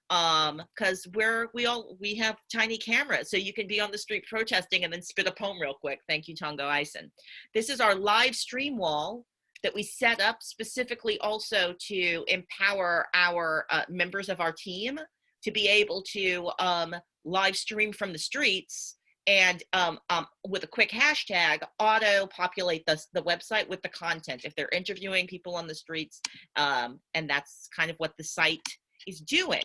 [SPEAKER 1] Because we have tiny cameras, so you can be on the street protesting and then spit a poem real quick. Thank you, Tongo Ison. This is our live stream wall that we set up specifically also to empower our members of our team to be able to live stream from the streets and with a quick hashtag, auto populate the website with the content if they're interviewing people on the streets. And that's kind of what the site is doing.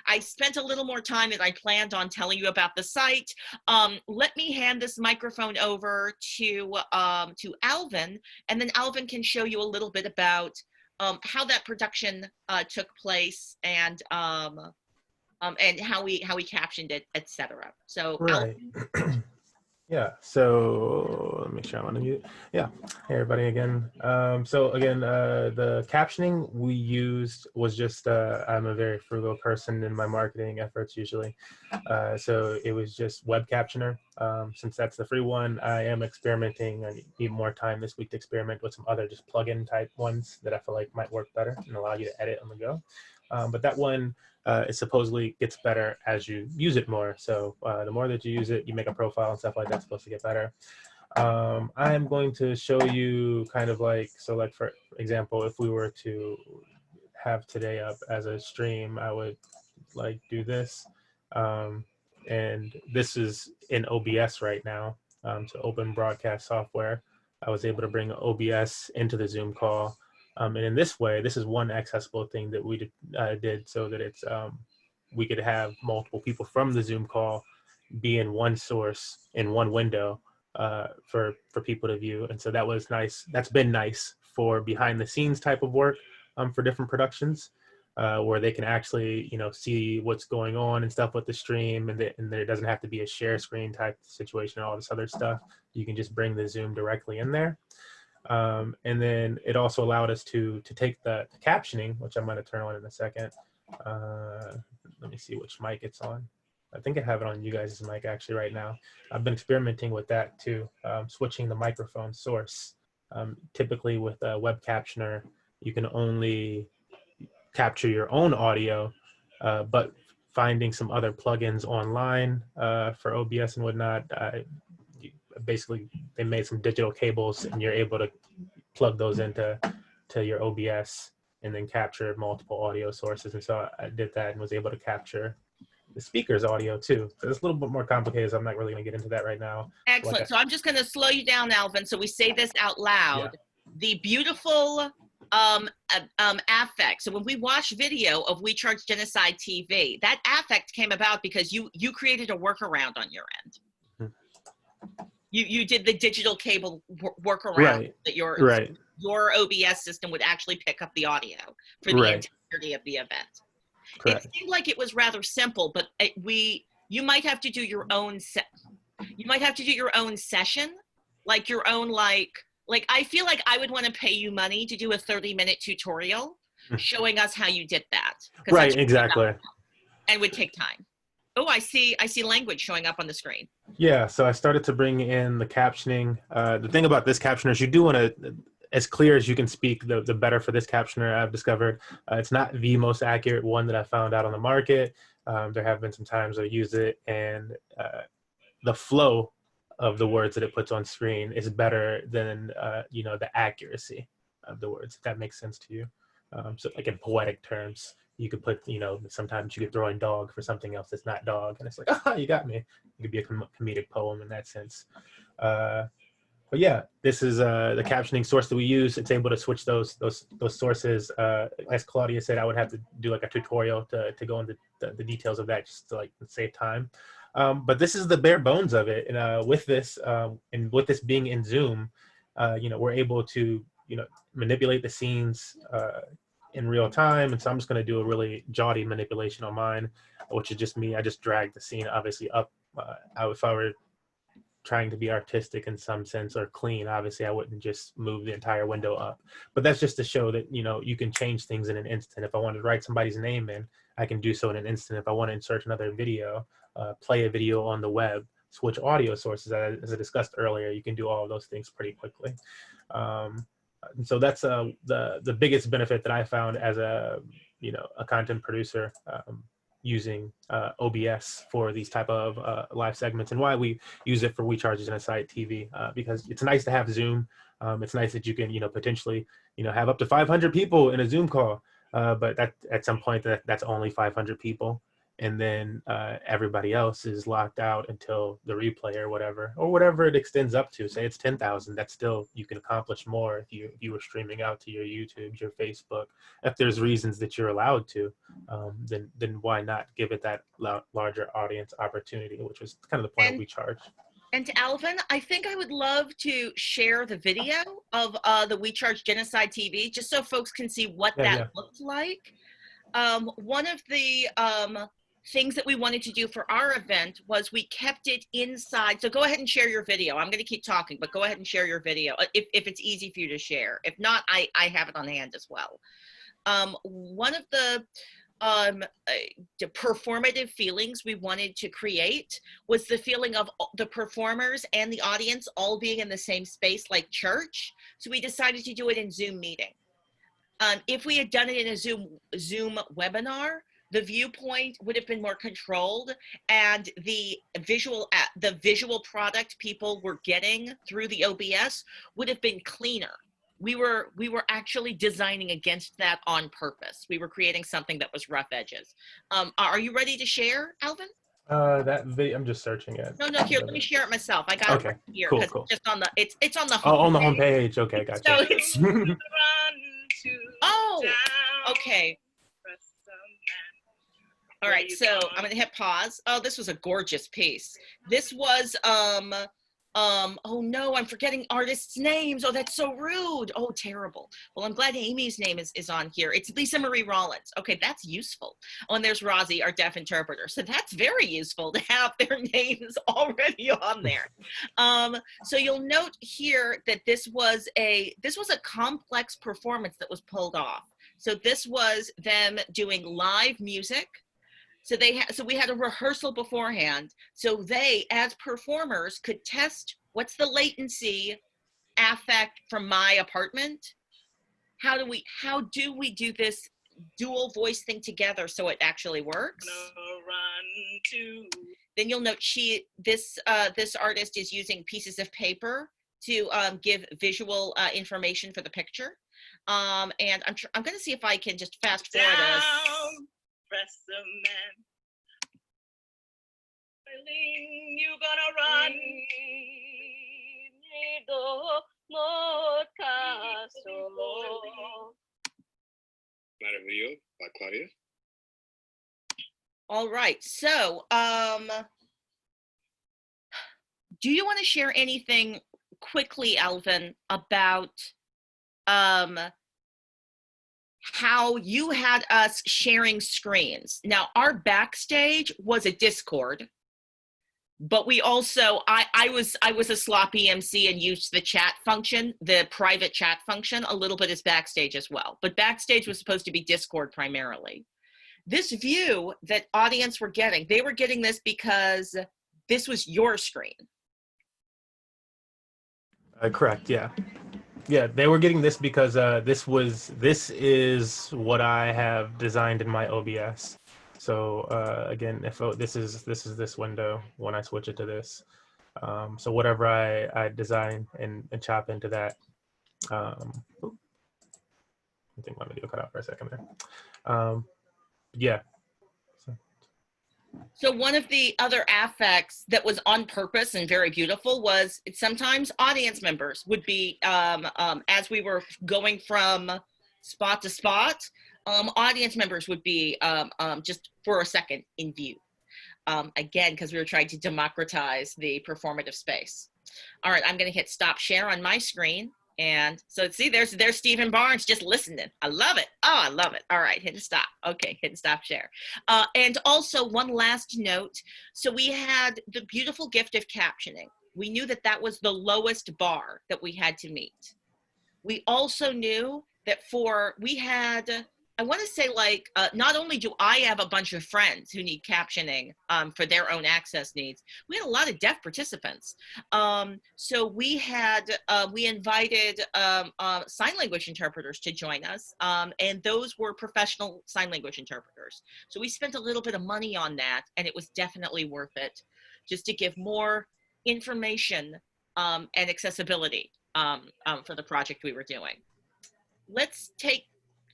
[SPEAKER 1] I spent a little more time than I planned on telling you about the site. Let me hand this microphone over to Alvin, and then Alvin can show you a little bit about how that production took place and how we captioned it, etc. So
[SPEAKER 12] right. Yeah, so let me make sure I'm on mute. Yeah, hey everybody again. So again, the captioning we used was just, I'm a very frugal person in my marketing efforts usually. So it was just web captioner. Since that's the free one, I am experimenting. I need more time this week to experiment with some other just plugin type ones that I feel like might work better and allow you to edit on the go. But that one, it supposedly gets better as you use it more. So the more that you use it, you make a profile and stuff like that's supposed to get better. I'm going to show you kind of like, so like for example, if we were to have today up as a stream, I would like do this. And this is in OBS right now. So open broadcast software. I was able to bring OBS into the Zoom call. And in this way, this is one accessible thing that we did so that it's we could have multiple people from the Zoom call be in one source in one window for people to view. And so that was nice. That's been nice for behind the scenes type of work for different productions, where they can actually, you know, see what's going on and stuff with the stream, and there doesn't have to be a share screen type situation and all this other stuff. You can just bring the Zoom directly in there. And then it also allowed us to take the captioning, which I'm going to turn on in a second. Let me see which mic it's on. I think I have it on you guys' mic actually right now. I've been experimenting with that too, switching the microphone source. Typically with a web captioner, you can only capture your own audio, but finding some other plugins online for OBS and whatnot, basically they made some digital cables and you're able to plug those into your OBS and then capture multiple audio sources. And so I did that and was able to capture the speaker's audio too. So it's a little bit more complicated, so I'm not really going to get into that right now.
[SPEAKER 1] Excellent.
[SPEAKER 12] Like
[SPEAKER 1] So I'm just going to slow you down, Alvin, so we say this out loud. Yeah. The beautiful affect. So when we watch video of We Charge Genocide TV, that affect came about because you created a workaround on your end. Mm-hmm. You did the digital cable workaround, right, that your OBS system would actually pick up the audio for the entirety of the event. Correct. It seemed like it was rather simple, but you might have to do your own session, like your own like I feel like I would want to pay you money to do a 30-minute tutorial showing us how you did that.
[SPEAKER 12] Right, exactly.
[SPEAKER 1] And would take time. Oh, I see language showing up on the screen.
[SPEAKER 12] Yeah, so I started to bring in the captioning. The thing about this captioner is you do want to, as clear as you can speak, the better for this captioner, I've discovered. It's not the most accurate one that I found out on the market. There have been some times I've used it, and the flow of the words that it puts on screen is better than the accuracy of the words, if that makes sense to you. So like in poetic terms, you could put, sometimes you could throw in dog for something else that's not dog, and it's like, oh, you got me. It could be a comedic poem in that sense. But yeah, this is the captioning source that we use. It's able to switch those sources. As Claudia said, I would have to do like a tutorial to go into the details of that, just to like save time. But this is the bare bones of it. And with this being in Zoom, we're able to manipulate the scenes in real time. And so I'm just going to do a really jaunty manipulation on mine, which is just me. I just drag the scene obviously up. If I were trying to be artistic in some sense or clean, obviously I wouldn't just move the entire window up. But that's just to show that you can change things in an instant. If I want to write somebody's name in, I can do so in an instant. If I want to insert another video, play a video on the web, switch audio sources, as I discussed earlier, you can do all of those things pretty quickly. And so that's the biggest benefit that I found as a content producer, using OBS for these type of live segments, and why we use it for We Charge Genocide TV, because it's nice to have Zoom. It's nice that you can potentially have up to 500 people in a Zoom call, but at some point that's only 500 people, and then everybody else is locked out until the replay or whatever it extends up to. Say it's 10,000, that's still, you can accomplish more if you were streaming out to your YouTube, your Facebook. If there's reasons that you're allowed to, then why not give it that larger audience opportunity, which was kind of the point we charge.
[SPEAKER 1] And Alvin, I think I would love to share the video of the We Charge Genocide TV, just so folks can see what that looked like. One of the things that we wanted to do for our event was we kept it inside. So go ahead and share your video. I'm going to keep talking, but go ahead and share your video if it's easy for you to share. If not, I have it on hand as well. One of the performative feelings we wanted to create was the feeling of the performers and the audience all being in the same space, like church. So we decided to do it in Zoom meeting. If we had done it in a Zoom webinar, the viewpoint would have been more controlled, and the visual product people were getting through the OBS would have been cleaner. We were actually designing against that on purpose. We were creating something that was rough edges. Are you ready to share, Alvin?
[SPEAKER 12] That video, I'm just searching it.
[SPEAKER 1] No, here, let me share it myself. I got it right here because it's just on the it's on the
[SPEAKER 12] home. Oh, on the home page. Okay, gotcha.
[SPEAKER 1] So it's okay. All right, so I'm gonna hit pause. Oh, this was a gorgeous piece. This was Oh no, I'm forgetting artists' names. Oh, that's so rude. Oh, terrible. Well, I'm glad Amy's name is on here. It's Lisa Marie Rollins. Okay, that's useful. Oh, and there's Rosie, our deaf interpreter. So that's very useful to have their names already on there. So you'll note here that this was a complex performance that was pulled off. So this was them doing live music. So we had a rehearsal beforehand. So they, as performers, could test what's the latency affect from my apartment. How do we do this dual voice thing together so it actually works? Then you'll note this artist is using pieces of paper to give visual information for the picture. And I'm going to see if I can just fast forward this. Press the man. You gonna run.
[SPEAKER 18] Video by Claudia.
[SPEAKER 1] All right. So, do you want to share anything quickly, Alvin, about how you had us sharing screens? Now, our backstage was a Discord, but we also, I was a sloppy MC and used the chat function, the private chat function, a little bit as backstage as well. But backstage was supposed to be Discord primarily. This view that audience were getting, they were getting this because this was your screen.
[SPEAKER 12] Correct, yeah. Yeah, they were getting this because this is what I have designed in my OBS. So again, if this is this window when I switch it to this. So whatever I design and chop into that. I think my video cut out for a second there. Yeah.
[SPEAKER 1] So one of the other affects that was on purpose and very beautiful was sometimes audience members would be, as we were going from spot to spot, audience members would be just for a second in view. Again, because we were trying to democratize the performative space. All right, I'm gonna hit stop share on my screen. And so see, there's Stephen Barnes just listening. I love it. Oh, I love it. All right, hit stop. Okay, hit stop share. And also one last note. So we had the beautiful gift of captioning. We knew that that was the lowest bar that we had to meet. We also knew that we had, I want to say like, not only do I have a bunch of friends who need captioning for their own access needs, we had a lot of deaf participants. So we invited sign language interpreters to join us, and those were professional sign language interpreters. So we spent a little bit of money on that, and it was definitely worth it, just to give more information and accessibility for the project we were doing. Let's take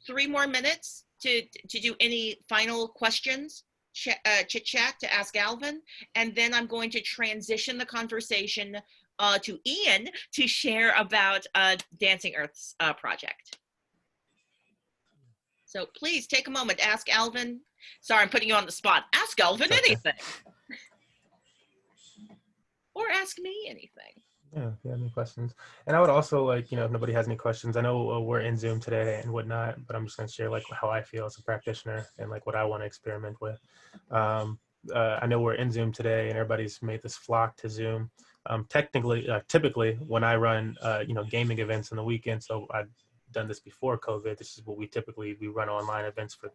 [SPEAKER 1] 3 more minutes to do any final questions, chit chat to ask Alvin, and then I'm going to transition the conversation to Ian to share about Dancing Earth's project. So please take a moment, ask Alvin. Sorry, I'm putting you on the spot. Ask Alvin anything. Or ask me anything.
[SPEAKER 12] Yeah, if you have any questions. And I would also like, if nobody has any questions, I know we're in Zoom today and whatnot, but I'm just going to share like how I feel as a practitioner and like what I want to experiment with. I know we're in Zoom today and everybody's made this flock to Zoom. Typically when I run, gaming events on the weekend, so I've done this before COVID. This is what we run online events for,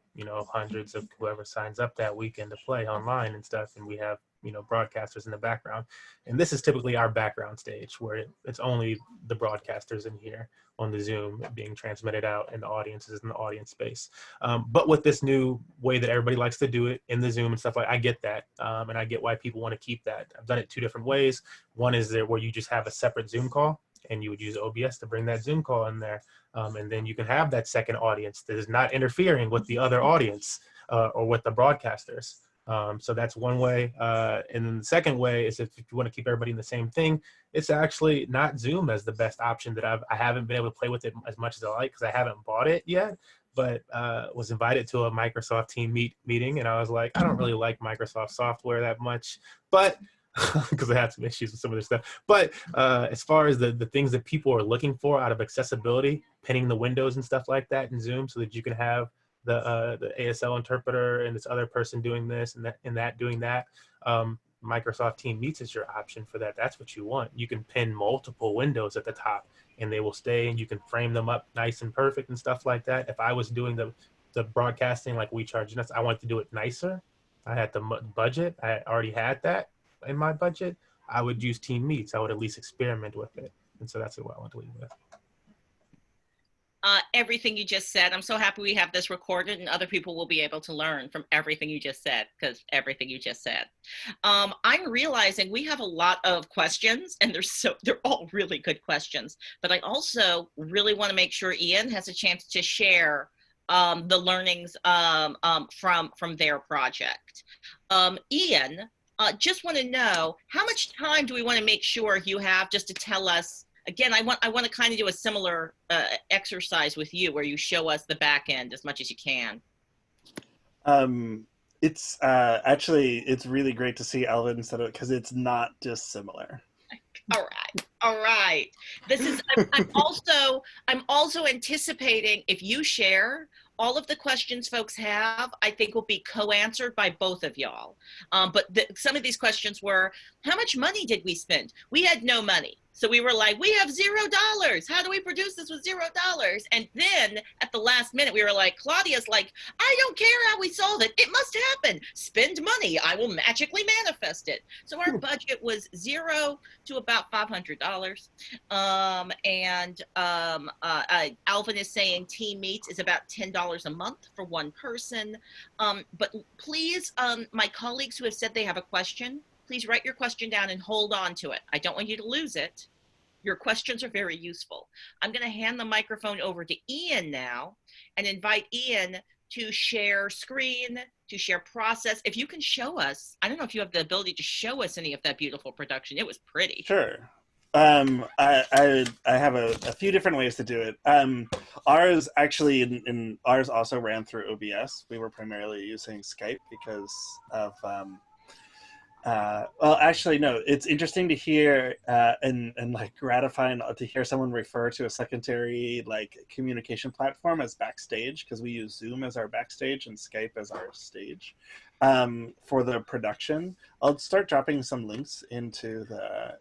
[SPEAKER 12] hundreds of whoever signs up that weekend to play online and stuff. And we have, broadcasters in the background. And this is typically our background stage where it's only the broadcasters in here on the Zoom being transmitted out and the audience is in the audience space. But with this new way that everybody likes to do it in the Zoom and stuff, I get that. And I get why people want to keep that. I've done it 2 different ways. One is where you just have a separate Zoom call and you would use OBS to bring that Zoom call in there. And then you can have that second audience that is not interfering with the other audience or with the broadcasters. So that's one way. And then the second way is if you want to keep everybody in the same thing, it's actually not Zoom as the best option that I haven't been able to play with it as much as I like because I haven't bought it yet, but was invited to a Microsoft team meeting. And I was like, I don't really like Microsoft software that much, but because I had some issues with some of this stuff. But as far as the things that people are looking for out of accessibility, pinning the windows and stuff like that in Zoom so that you can have the ASL interpreter and this other person doing this and that doing that. Microsoft Team Meets is your option for that. That's what you want. You can pin multiple windows at the top and they will stay, and you can frame them up nice and perfect and stuff like that. If I was doing the broadcasting like we charge us, I wanted to do it nicer. I had the budget. I already had that in my budget. I would use Team Meets. I would at least experiment with it. And so that's what I want to leave with.
[SPEAKER 1] Everything you just said. I'm so happy we have this recorded and other people will be able to learn from everything you just said, because everything you just said. I'm realizing we have a lot of questions and they're all really good questions, but I also really want to make sure Ian has a chance to share the learnings from their project. Ian, just want to know, how much time do we want to make sure you have just to tell us? Again, I want to kind of do a similar exercise with you where you show us the back end as much as you can.
[SPEAKER 14] It's actually, it's really great to see Alvin instead of, because it's not dissimilar.
[SPEAKER 1] All right. This is, I'm also anticipating if you share all of the questions folks have, I think will be co-answered by both of y'all. But some of these questions were, how much money did we spend? We had no money. So we were like, we have $0. How do we produce this with $0? And then at the last minute, we were like, Claudia's like, I don't care how we solve it. It must happen. Spend money. I will magically manifest it. So our budget was $0 to about $500. Alvin is saying Team Meets is about $10 a month for one person. But please, my colleagues who have said they have a question, please write your question down and hold on to it. I don't want you to lose it. Your questions are very useful. I'm going to hand the microphone over to Ian now and invite Ian to share screen, to share process. If you can show us, I don't know if you have the ability to show us any of that beautiful production. It was pretty.
[SPEAKER 14] Sure. I have a few different ways to do it. Ours actually, ours also ran through OBS. We were primarily using Skype because of well, actually, no. It's interesting to hear and like gratifying to hear someone refer to a secondary like communication platform as backstage, because we use Zoom as our backstage and Skype as our stage for the production. I'll start dropping some links into the.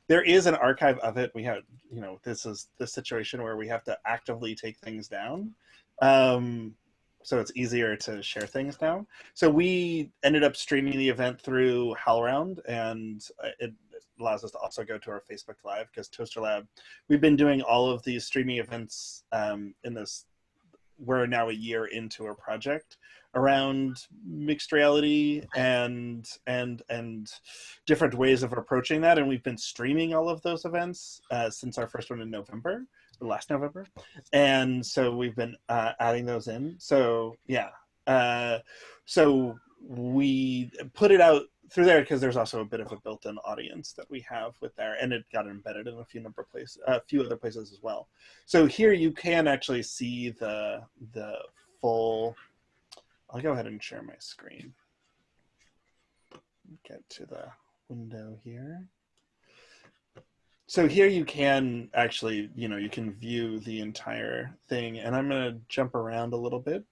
[SPEAKER 14] There is an archive of it. We have, you know, this is the situation where we have to actively take things down. So it's easier to share things now. So we ended up streaming the event through HowlRound, and it allows us to also go to our Facebook Live, because Toaster Lab, we've been doing all of these streaming events in this, we're now a year into our project around mixed reality and different ways of approaching that. And we've been streaming all of those events since our first one in November. Last November, and so we've been adding those in. So yeah, so we put it out through there because there's also a bit of a built-in audience that we have with there, and it got embedded in a few other places as well. So here you can actually see the full. I'll go ahead and share my screen. Get to the window here. So here you can actually, you know, you can view the entire thing, and I'm going to jump around a little bit.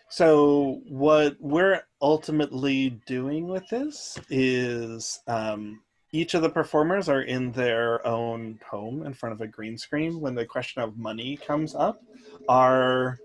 [SPEAKER 14] So what we're ultimately doing with this is each of the performers are in their own home in front of a green screen. When the question of money comes up, our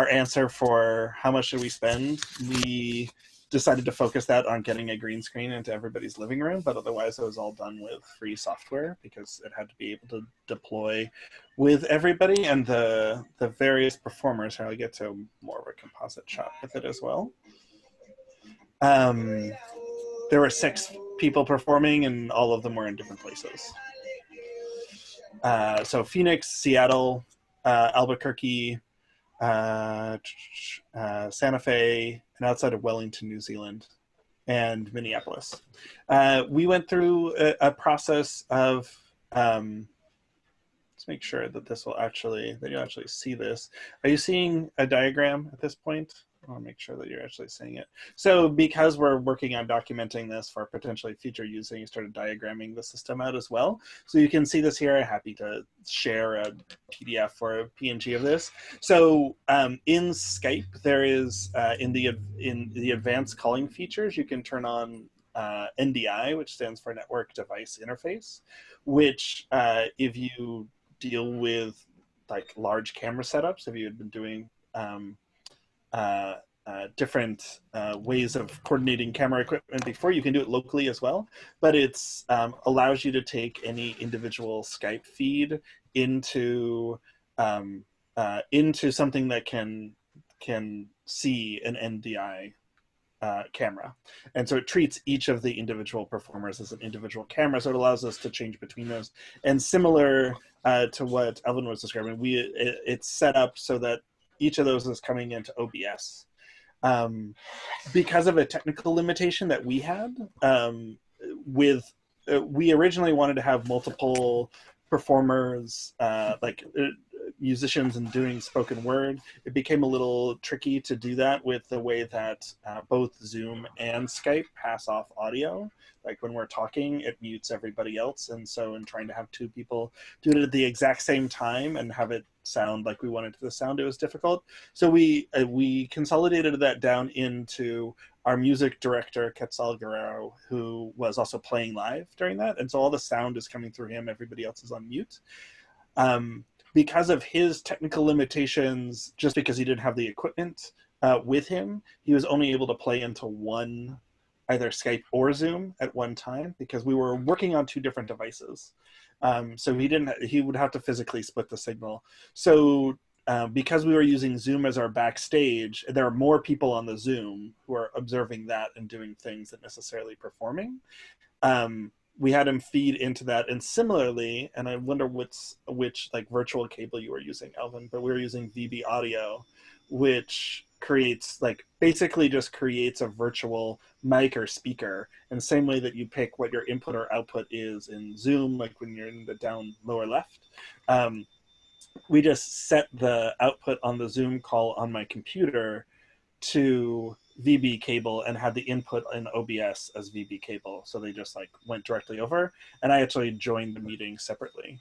[SPEAKER 14] answer for how much should we spend, we decided to focus that on getting a green screen into everybody's living room, but otherwise it was all done with free software because it had to be able to deploy with everybody and the various performers. How I get to more of a composite shot with it as well. There were 6 people performing, and all of them were in different places. So Phoenix, Seattle, Albuquerque, Santa Fe, and outside of Wellington, New Zealand, and Minneapolis. We went through a process of Let's make sure that this will actually, that you'll actually see this. Are you seeing a diagram at this point? I want to make sure that you're actually seeing it. So because we're working on documenting this for potentially future use, you started diagramming the system out as well. So you can see this here. I'm happy to share a PDF or a PNG of this. So in Skype, there is, in the advanced calling features, you can turn on NDI, which stands for Network Device Interface, which if you deal with like large camera setups, if you had been doing different ways of coordinating camera equipment before, you can do it locally as well, but it's allows you to take any individual Skype feed into something that can see an NDI camera. And so it treats each of the individual performers as an individual camera, so it allows us to change between those. And similar to what Elvin was describing, it's set up so that each of those is coming into OBS. Because of a technical limitation that we had, we originally wanted to have multiple performers, musicians and doing spoken word. It became a little tricky to do that with the way that both Zoom and Skype pass off audio. Like when we're talking, it mutes everybody else. And so in trying to have two people do it at the exact same time and have it sound like we wanted it to sound, it was difficult. So we consolidated that down into our music director, Quetzal Guerrero, who was also playing live during that. And so all the sound is coming through him. Everybody else is on mute. Because of his technical limitations, just because he didn't have the equipment with him, he was only able to play into one, either Skype or Zoom at one time, because we were working on two different devices. So he would have to physically split the signal. So because we were using Zoom as our backstage, there are more people on the Zoom who are observing that and doing things than necessarily performing. We had him feed into that, and similarly, and I wonder which like virtual cable you were using, Elvin, but we were using VB Audio, which creates basically just creates a virtual mic or speaker, in the same way that you pick what your input or output is in Zoom, like when you're in the down lower left. We just set the output on the Zoom call on my computer to VB cable and had the input in OBS as VB cable. So they just went directly over, and I actually joined the meeting separately.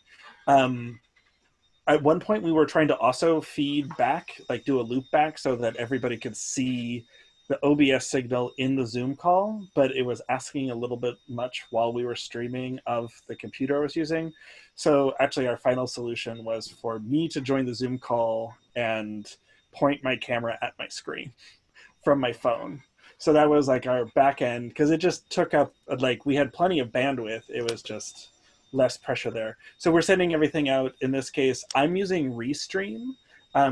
[SPEAKER 14] At one point we were trying to also feed back, do a loop back so that everybody could see the OBS signal in the Zoom call, but it was asking a little bit much while we were streaming of the computer I was using. So actually our final solution was for me to join the Zoom call and point my camera at my screen from my phone. So that was our back end, because it just took up, we had plenty of bandwidth. It was just less pressure there. So we're sending everything out. In this case, I'm using Restream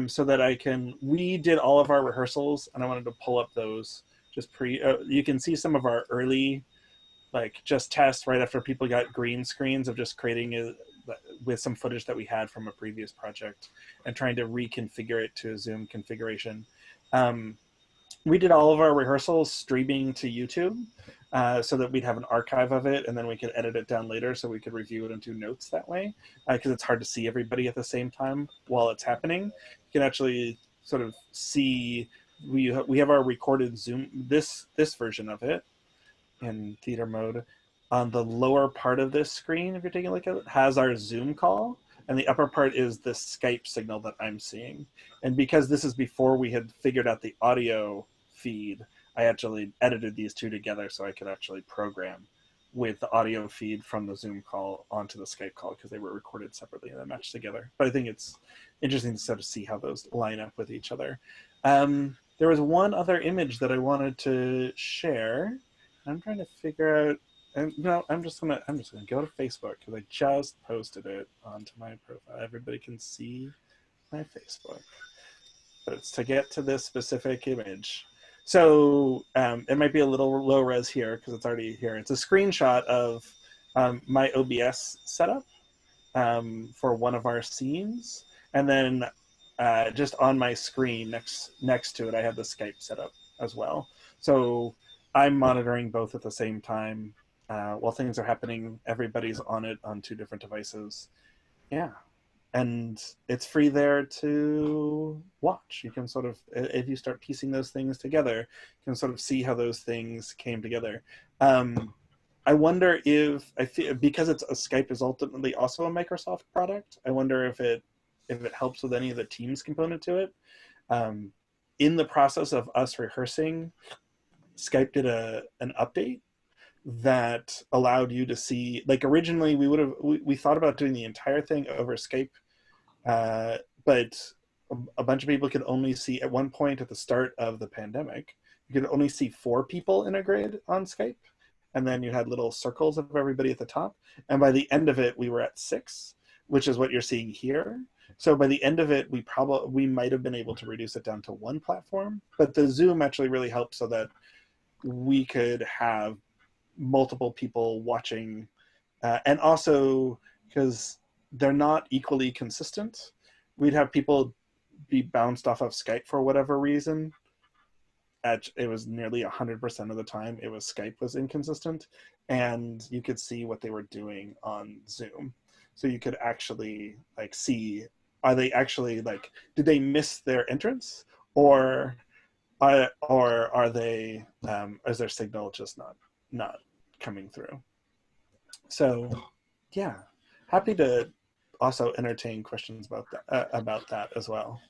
[SPEAKER 14] so that we did all of our rehearsals, and I wanted to pull up those just you can see some of our early, just tests right after people got green screens of just creating with some footage that we had from a previous project and trying to reconfigure it to a Zoom configuration. We did all of our rehearsals streaming to YouTube so that we'd have an archive of it, and then we could edit it down later so we could review it and do notes that way, because it's hard to see everybody at the same time while it's happening. You can actually sort of see, we have our recorded Zoom, this version of it in theater mode. On the lower part of this screen, if you're taking a look at it, has our Zoom call, and the upper part is the Skype signal that I'm seeing. And because this is before we had figured out the audio feed, I actually edited these two together so I could actually program with the audio feed from the Zoom call onto the Skype call, because they were recorded separately and then matched together. But I think it's interesting to sort of see how those line up with each other. There was one other image that I wanted to share. I'm trying to figure out, and no, I'm just gonna go to Facebook, because I just posted it onto my profile. Everybody can see my Facebook, but it's to get to this specific image. So it might be a little low res here because it's already here. It's a screenshot of my OBS setup for one of our scenes, and then just on my screen next to it, I have the Skype setup as well. So I'm monitoring both at the same time while things are happening. Everybody's on it on two different devices. Yeah. and it's free there to watch. You can sort of, if you start piecing those things together, you can sort of see how those things came together. I wonder if, I feel, because Skype is ultimately also a Microsoft product, I wonder if it helps with any of the Teams component to it. In the process of us rehearsing, Skype did an update that allowed you to see, like originally we thought about doing the entire thing over Skype, but a bunch of people could only see, at one point at the start of the pandemic, you could only see 4 people in a grid on Skype, and then you had little circles of everybody at the top, and by the end of it we were at 6, which is what you're seeing here. So by the end of it, we might have been able to reduce it down to 1 platform, but the Zoom actually really helped so that we could have multiple people watching, and also because they're not equally consistent, we'd have people be bounced off of Skype for whatever reason. It was nearly 100% of the time it was Skype was inconsistent, and you could see what they were doing on Zoom. So you could actually like see, are they actually like, did they miss their entrance, or are they is their signal just not coming through? So yeah, happy to also entertain questions about that as well.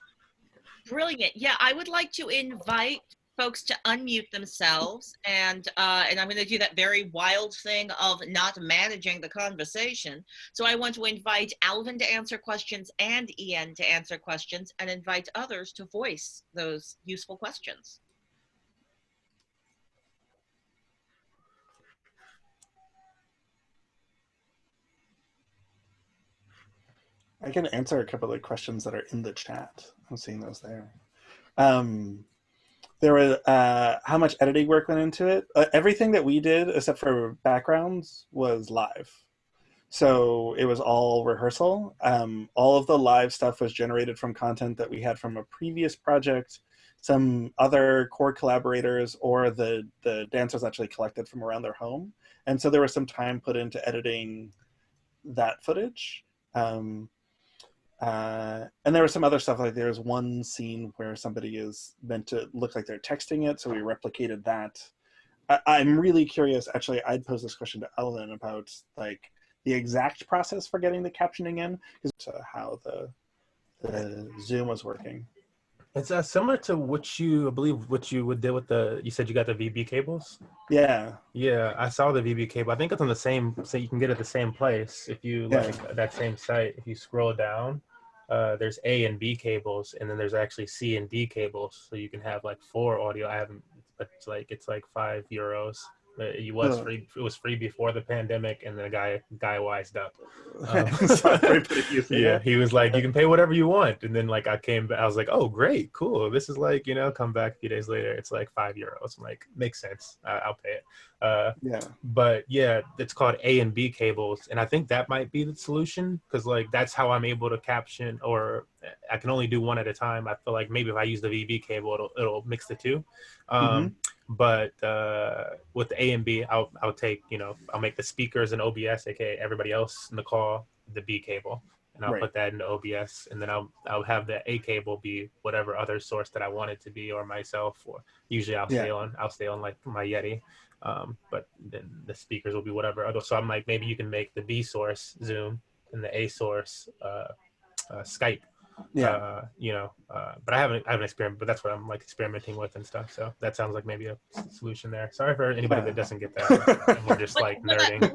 [SPEAKER 1] Brilliant. Yeah, I would like to invite folks to unmute themselves, and I'm going to do that very wild thing of not managing the conversation. So I want to invite Alvin to answer questions and Ian to answer questions, and invite others to voice those useful questions.
[SPEAKER 14] I can answer a couple of questions that are in the chat. I'm seeing those there. There was how much editing work went into it. Everything that we did, except for backgrounds, was live. So it was all rehearsal. All of the live stuff was generated from content that we had from a previous project, some other core collaborators, or the dancers actually collected from around their home. And so there was some time put into editing that footage. And there was some other stuff, like there's one scene where somebody is meant to look like they're texting it, so we replicated that. I'm really curious, actually, I'd pose this question to Ellen about like the exact process for getting the captioning in, because how the Zoom was working.
[SPEAKER 12] It's similar to I believe what you did with you said you got the VB cables?
[SPEAKER 14] Yeah.
[SPEAKER 12] Yeah, I saw the VB cable. I think it's on the same, so you can get it at the same place. If you like that same site, if you scroll down, there's A and B cables, and then there's actually C and D cables. So you can have like 4 audio. I haven't, but it's like €5. It was free before the pandemic, and then a guy wised up. Yeah, he was like, you can pay whatever you want, and then like I was like, oh great, cool, this is like, come back a few days later, it's like €5. I'm like, makes sense, I'll pay it.
[SPEAKER 14] Yeah,
[SPEAKER 12] but yeah, it's called A and B cables, and I think that might be the solution, because like that's how I'm able to caption, or I can only do one at a time. I feel like maybe if I use the VB cable, it'll mix the two. But with the A and B, I'll take, I'll make the speakers in OBS, aka everybody else in the call, the B cable, and I'll put that into OBS, and then I'll have the A cable be whatever other source that I want it to be, or myself, or usually I'll stay on like my Yeti, but then the speakers will be whatever other. So I'm like, maybe you can make the B source Zoom and the A source Skype. But I haven't experimented, but that's what I'm like experimenting with and stuff. So that sounds like maybe a solution there. Sorry for anybody that doesn't get that. And we're just like nerding.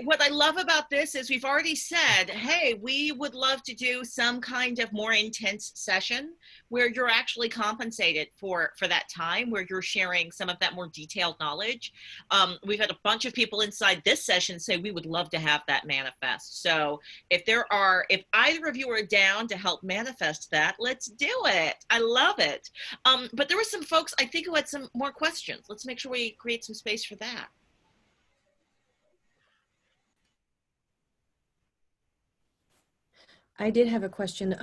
[SPEAKER 1] What I love about this is we've already said, hey, we would love to do some kind of more intense session where you're actually compensated for that time, where you're sharing some of that more detailed knowledge. We've had a bunch of people inside this session say we would love to have that manifest. So if either of you are down to help manifest that, let's do it. I love it. But there were some folks, I think, who had some more questions. Let's make sure we create some space for that.
[SPEAKER 4] I did have a question.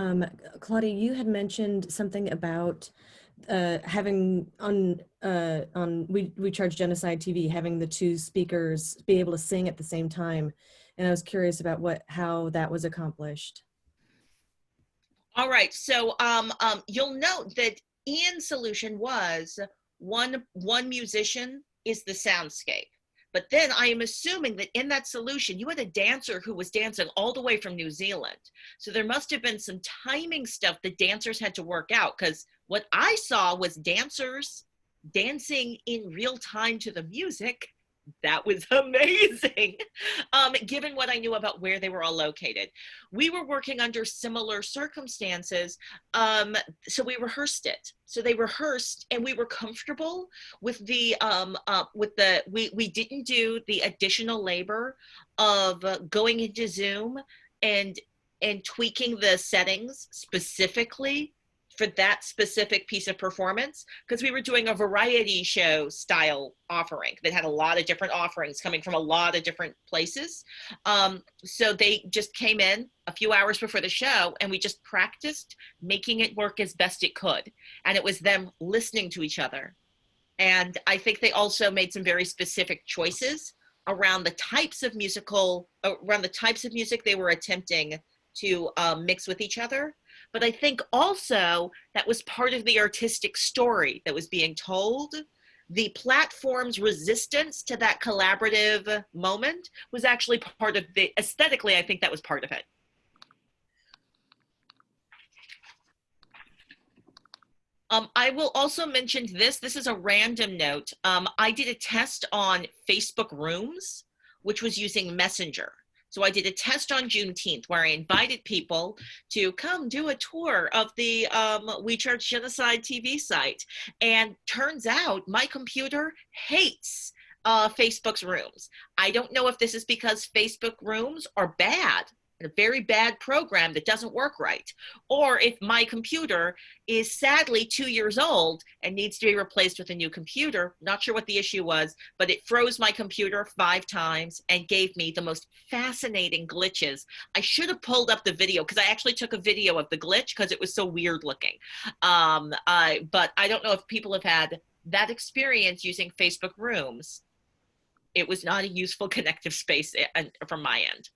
[SPEAKER 4] Claudia, you had mentioned something about having on We Charge Genocide TV, having the 2 speakers be able to sing at the same time. And I was curious about how that was accomplished.
[SPEAKER 1] All right, so you'll note that Ian's solution was one musician is the soundscape. But then I am assuming that in that solution, you had a dancer who was dancing all the way from New Zealand. So there must have been some timing stuff that dancers had to work out, because what I saw was dancers dancing in real time to the music. That was amazing, given what I knew about where they were all located. We were working under similar circumstances, so we rehearsed it. So they rehearsed, and we were comfortable with the we didn't do the additional labor of going into Zoom and tweaking the settings specifically for that specific piece of performance, because we were doing a variety show style offering that had a lot of different offerings coming from a lot of different places. So they just came in a few hours before the show, and we just practiced making it work as best it could. And it was them listening to each other. And I think they also made some very specific choices around the types of music they were attempting to mix with each other. But I think also that was part of the artistic story that was being told. The platform's resistance to that collaborative moment was actually part of the, aesthetically, I think that was part of it. I will also mention this is a random note. I did a test on Facebook Rooms, which was using Messenger. So I did a test on Juneteenth where I invited people to come do a tour of the We Charge Genocide TV site. And turns out my computer hates Facebook's Rooms. I don't know if this is because Facebook Rooms are bad, a very bad program that doesn't work right, or if my computer is sadly 2 years old and needs to be replaced with a new computer. Not sure what the issue was, but it froze my computer 5 times and gave me the most fascinating glitches. I should have pulled up the video, because I actually took a video of the glitch because it was so weird looking. But I don't know if people have had that experience using Facebook Rooms. It was not a useful connective space from my end.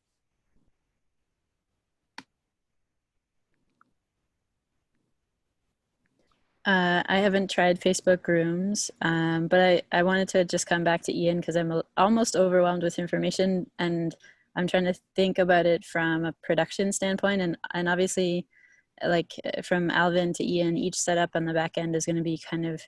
[SPEAKER 9] I haven't tried Facebook Rooms, but I wanted to just come back to Ian because I'm almost overwhelmed with information, and I'm trying to think about it from a production standpoint. And obviously, like from Alvin to Ian, each setup on the back end is going to be kind of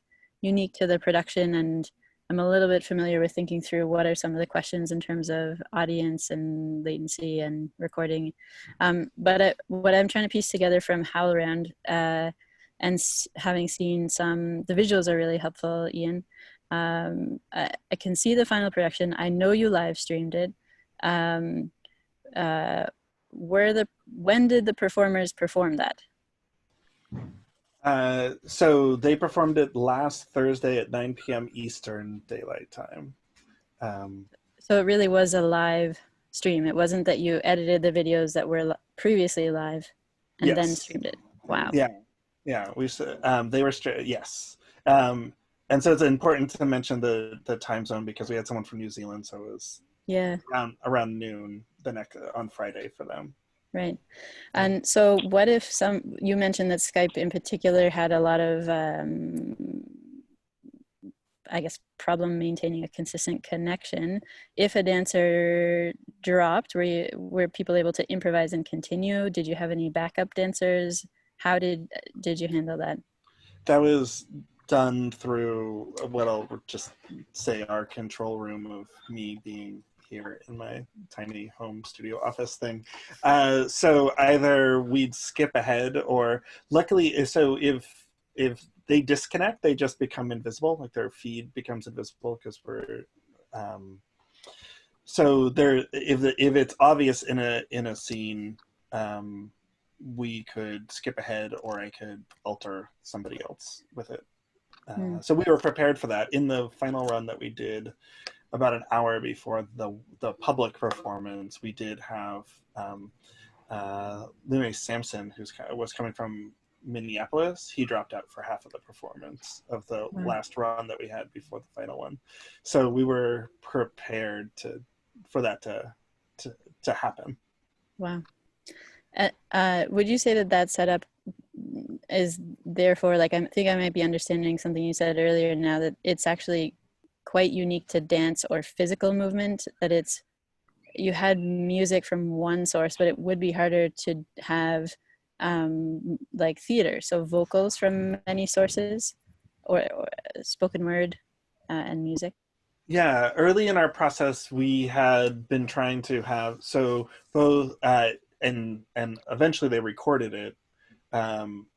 [SPEAKER 9] unique to the production. And I'm a little bit familiar with thinking through what are some of the questions in terms of audience and latency and recording. But what I'm trying to piece together from HowlRound, and having seen the visuals are really helpful, Ian. I can see the final production. I know you live streamed it. When did the performers perform that?
[SPEAKER 14] So they performed it last Thursday at 9 p.m. Eastern Daylight Time.
[SPEAKER 9] So it really was a live stream. It wasn't that you edited the videos that were previously live and then streamed it. Wow.
[SPEAKER 14] Yeah, they were yes. And so it's important to mention the time zone because we had someone from New Zealand, so it was around noon on Friday for them.
[SPEAKER 9] Right. And so what if you mentioned that Skype in particular had a lot of, I guess, problem maintaining a consistent connection. If a dancer dropped, were people able to improvise and continue? Did you have any backup dancers? How did you handle that?
[SPEAKER 14] That was done through what I'll just say our control room of me being here in my tiny home studio office thing. So either we'd skip ahead, or luckily, so if they disconnect, they just become invisible, like their feed becomes invisible because we're so there. If it's obvious in a scene, we could skip ahead, or I could alter somebody else with it. So we were prepared for that. In the final run that we did about an hour before the public performance, we did have Louis Sampson, who was coming from Minneapolis. He dropped out for half of the performance of the last run that we had before the final one. So we were prepared for that to happen.
[SPEAKER 9] Wow. Would you say that setup is therefore, like, I think I might be understanding something you said earlier now, that it's actually quite unique to dance or physical movement, that it's, you had music from one source, but it would be harder to have like theater, so vocals from many sources, or spoken word and music.
[SPEAKER 14] Yeah, early in our process, we had been trying to have so both, and eventually they recorded it.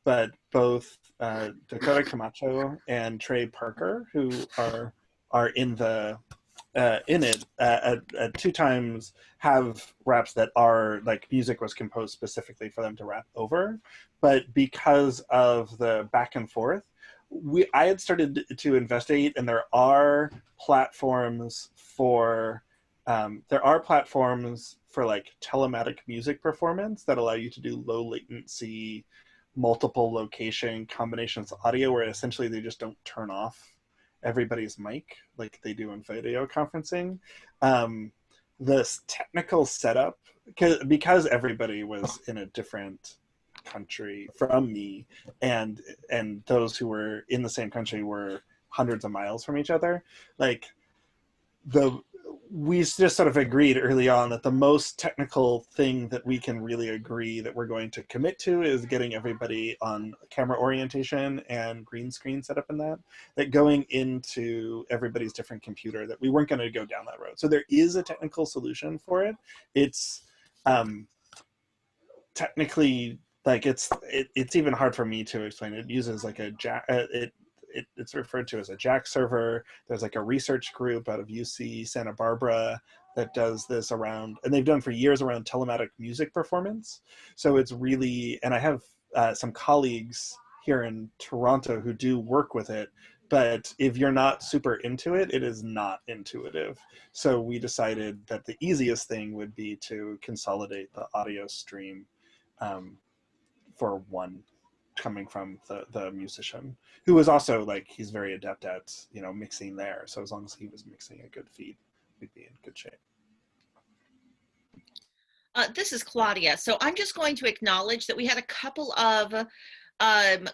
[SPEAKER 14] But both Dakota Camacho and Trey Parker, who are in the in it at two times, have raps that are like music was composed specifically for them to rap over. But because of the back and forth, I had started to investigate, and there are platforms for like telematic music performance that allow you to do low latency, multiple location combinations of audio, where essentially they just don't turn off everybody's mic like they do in video conferencing. This technical setup, because everybody was in a different country from me, and those who were in the same country were hundreds of miles from each other, like we just sort of agreed early on that the most technical thing that we can really agree that we're going to commit to is getting everybody on camera orientation and green screen set up in that going into everybody's different computer, that we weren't going to go down that road. So there is a technical solution for it. It's technically, like, it's even hard for me to explain. It uses like a jack, it's referred to as a jack server. There's like a research group out of UC Santa Barbara that does this around, and they've done for years around telematic music performance. So it's really, and I have some colleagues here in Toronto who do work with it, but if you're not super into it, it is not intuitive. So we decided that the easiest thing would be to consolidate the audio stream for one coming from the musician, who was also, like, he's very adept at, you know, mixing there. So as long as he was mixing a good feed, we'd be in good shape.
[SPEAKER 1] This is Claudia. So I'm just going to acknowledge that we had a couple of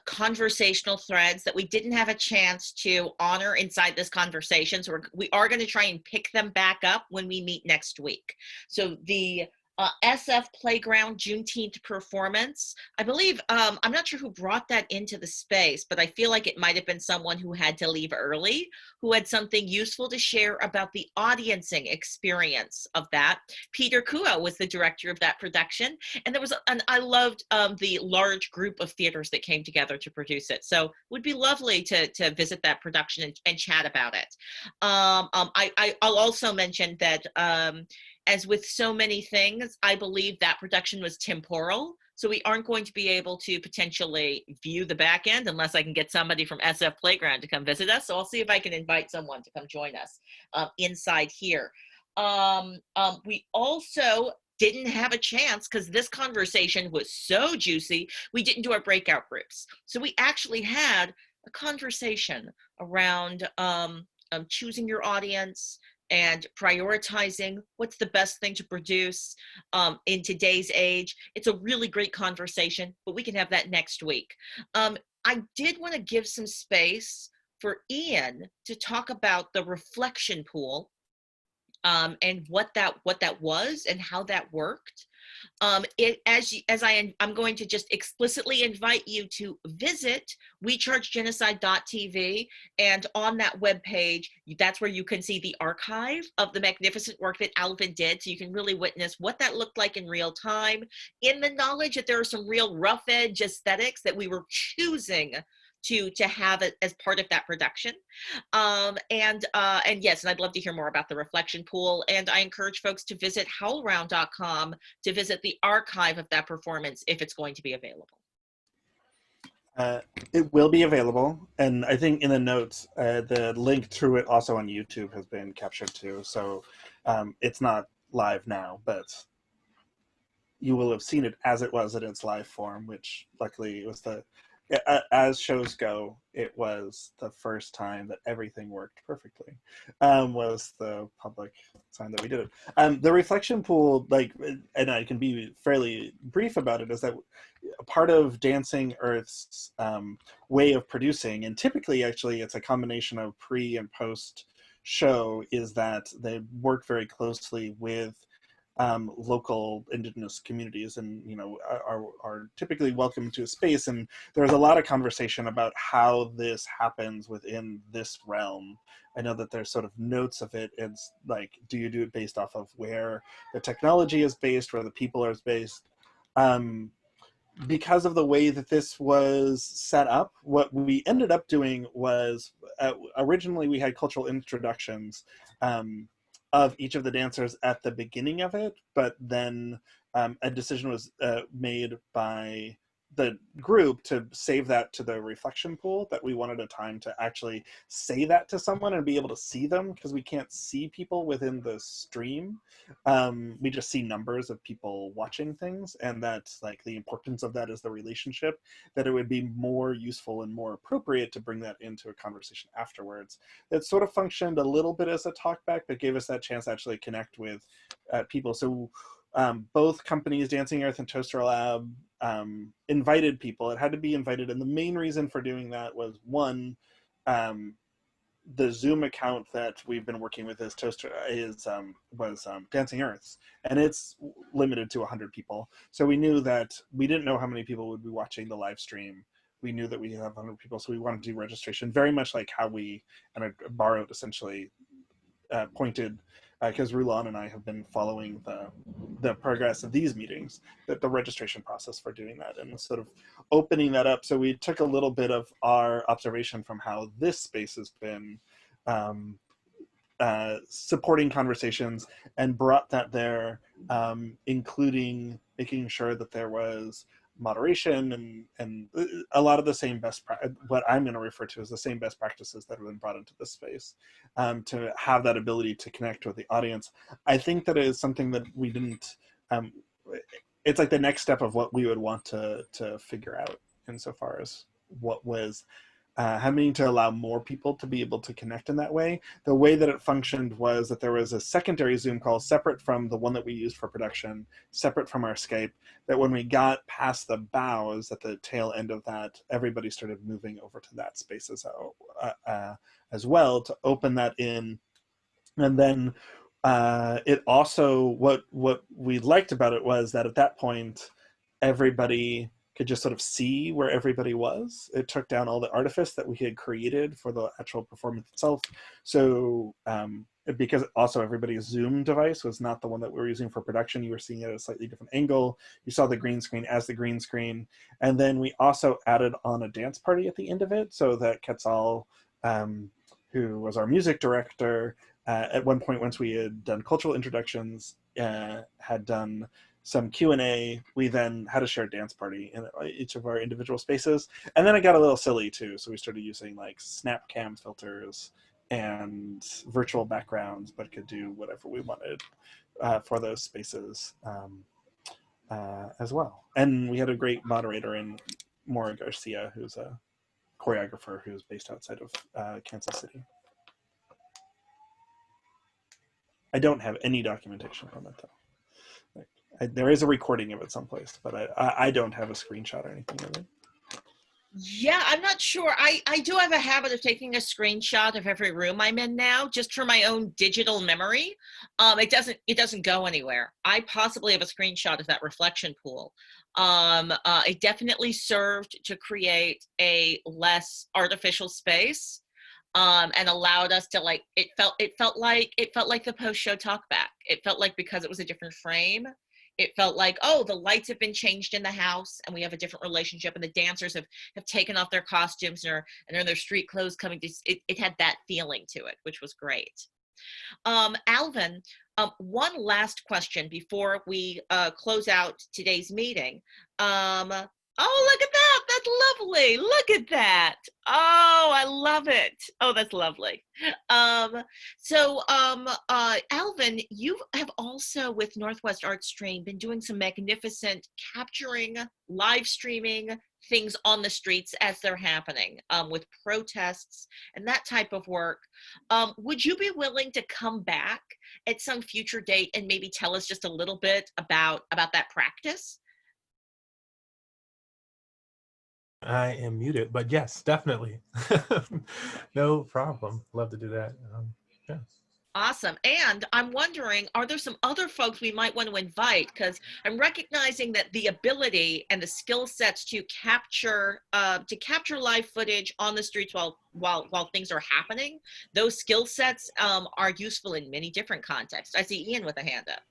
[SPEAKER 1] conversational threads that we didn't have a chance to honor inside this conversation. So we are going to try and pick them back up when we meet next week. So the SF Playground Juneteenth performance, I believe, I'm not sure who brought that into the space, but I feel like it might have been someone who had to leave early, who had something useful to share about the audiencing experience of that. Peter Kua was the director of that production, and there was, and I loved the large group of theaters that came together to produce it. So it would be lovely to visit that production and chat about it. I'll also mention that as with so many things, I believe that production was temporal. So we aren't going to be able to potentially view the back end unless I can get somebody from SF Playground to come visit us. So I'll see if I can invite someone to come join us inside here. We also didn't have a chance, because this conversation was so juicy, we didn't do our breakout groups. So we actually had a conversation around choosing your audience and prioritizing what's the best thing to produce in today's age. It's a really great conversation, but we can have that next week. I did want to give some space for Ian to talk about the reflection pool and what that was and how that worked. I'm going to just explicitly invite you to visit wechargegenocide.tv, and on that webpage, that's where you can see the archive of the magnificent work that Alvin did, so you can really witness what that looked like in real time, in the knowledge that there are some real rough edge aesthetics that we were choosing to have it as part of that production. And yes, and I'd love to hear more about the reflection pool. And I encourage folks to visit howlaround.com to visit the archive of that performance if it's going to be available.
[SPEAKER 14] It will be available, and I think in the notes, the link to it also on YouTube has been captured too. So it's not live now, but you will have seen it as it was in its live form, which luckily it was as shows go, it was the first time that everything worked perfectly. Was the public sign that we did it. The reflection pool, like, and I can be fairly brief about it, is that part of Dancing Earth's way of producing, and typically actually it's a combination of pre and post show, is that they work very closely with local indigenous communities, and are typically welcome to a space. And there's a lot of conversation about how this happens within this realm. I know that there's sort of notes of it. It's like, do you do it based off of where the technology is based, where the people are based? Because of the way that this was set up, what we ended up doing was, originally we had cultural introductions of each of the dancers at the beginning of it, but then a decision was made by the group to save that to the reflection pool, that we wanted a time to actually say that to someone and be able to see them, because we can't see people within the stream. We just see numbers of people watching things, and that's like the importance of that is the relationship, that it would be more useful and more appropriate to bring that into a conversation afterwards. It sort of functioned a little bit as a talkback, but gave us that chance to actually connect with people. So both companies, Dancing Earth and Toaster Lab, invited people. It had to be invited, and the main reason for doing that was, one, the Zoom account that we've been working with was Dancing Earth's, and it's limited to 100 people. So we knew that we didn't know how many people would be watching the live stream. We knew that we have 100 people, so we wanted to do registration very much like how we, and I borrowed essentially, pointed, because Rulon and I have been following the progress of these meetings, that the registration process for doing that and sort of opening that up. So we took a little bit of our observation from how this space has been supporting conversations and brought that there, including making sure that there was moderation and a lot of the same what I'm going to refer to as the same best practices that have been brought into this space, to have that ability to connect with the audience. I think that is something that we didn't, it's like the next step of what we would want to figure out insofar as what was having to allow more people to be able to connect in that way. The way that it functioned was that there was a secondary Zoom call separate from the one that we used for production, separate from our Skype, that when we got past the bows at the tail end of that, everybody started moving over to that space as well to open that in. And then it also, what we liked about it was that at that point, everybody could just sort of see where everybody was. It took down all the artifice that we had created for the actual performance itself. So because also everybody's Zoom device was not the one that we were using for production, you were seeing it at a slightly different angle. You saw the green screen as the green screen. And then we also added on a dance party at the end of it, so that Quetzal, who was our music director, at one point, once we had done cultural introductions, had done some Q&A, we then had a shared dance party in each of our individual spaces. And then it got a little silly too. So we started using like snap cam filters and virtual backgrounds, but could do whatever we wanted for those spaces as well. And we had a great moderator in Maura Garcia, who's a choreographer who's based outside of Kansas City. I don't have any documentation from it though. There is a recording of it someplace, but I don't have a screenshot or anything of it.
[SPEAKER 1] Yeah, I'm not sure. I do have a habit of taking a screenshot of every room I'm in now, just for my own digital memory. It doesn't go anywhere. I possibly have a screenshot of that reflection pool. It definitely served to create a less artificial space, and allowed us to, like, it felt like the post-show talkback. It felt like, because it was a different frame, it felt like, oh, the lights have been changed in the house and we have a different relationship, and the dancers have taken off their costumes and are in their street clothes coming to, it had that feeling to it, which was great. Alvin, one last question before we close out today's meeting. Oh, look at that. That's lovely. Look at that. Oh, I love it. Oh, that's lovely. Alvin, you have also, with Northwest Art Stream, been doing some magnificent capturing, live streaming, things on the streets as they're happening, with protests and that type of work. Would you be willing to come back at some future date and maybe tell us just a little bit about that practice?
[SPEAKER 12] I am muted, but yes, definitely. No problem. Love to do that. Yeah.
[SPEAKER 1] Awesome. And I'm wondering, are there some other folks we might want to invite? Because I'm recognizing that the ability and the skill sets to capture live footage on the streets while things are happening, those skill sets are useful in many different contexts. I see Ian with a hand up.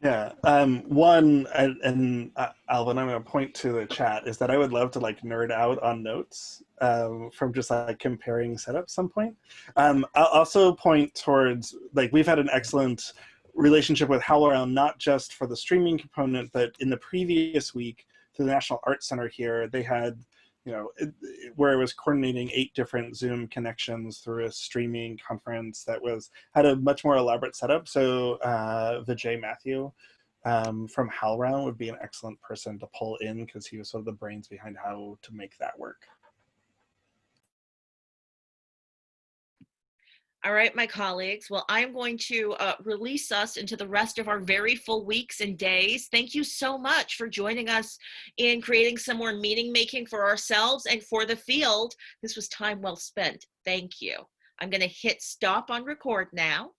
[SPEAKER 14] Yeah. Alvin, I'm going to point to the chat is that I would love to like nerd out on notes from just like comparing setups some point. I'll also point towards like we've had an excellent relationship with HowlRound, not just for the streaming component, but in the previous week through the National Arts Center here, they had, where it was coordinating 8 different Zoom connections through a streaming conference that had a much more elaborate setup. So Vijay Matthew from HowlRound would be an excellent person to pull in because he was sort of the brains behind how to make that work.
[SPEAKER 1] All right, my colleagues. Well, I'm going to release us into the rest of our very full weeks and days. Thank you so much for joining us in creating some more meaning making for ourselves and for the field. This was time well spent. Thank you. I'm going to hit stop on record now.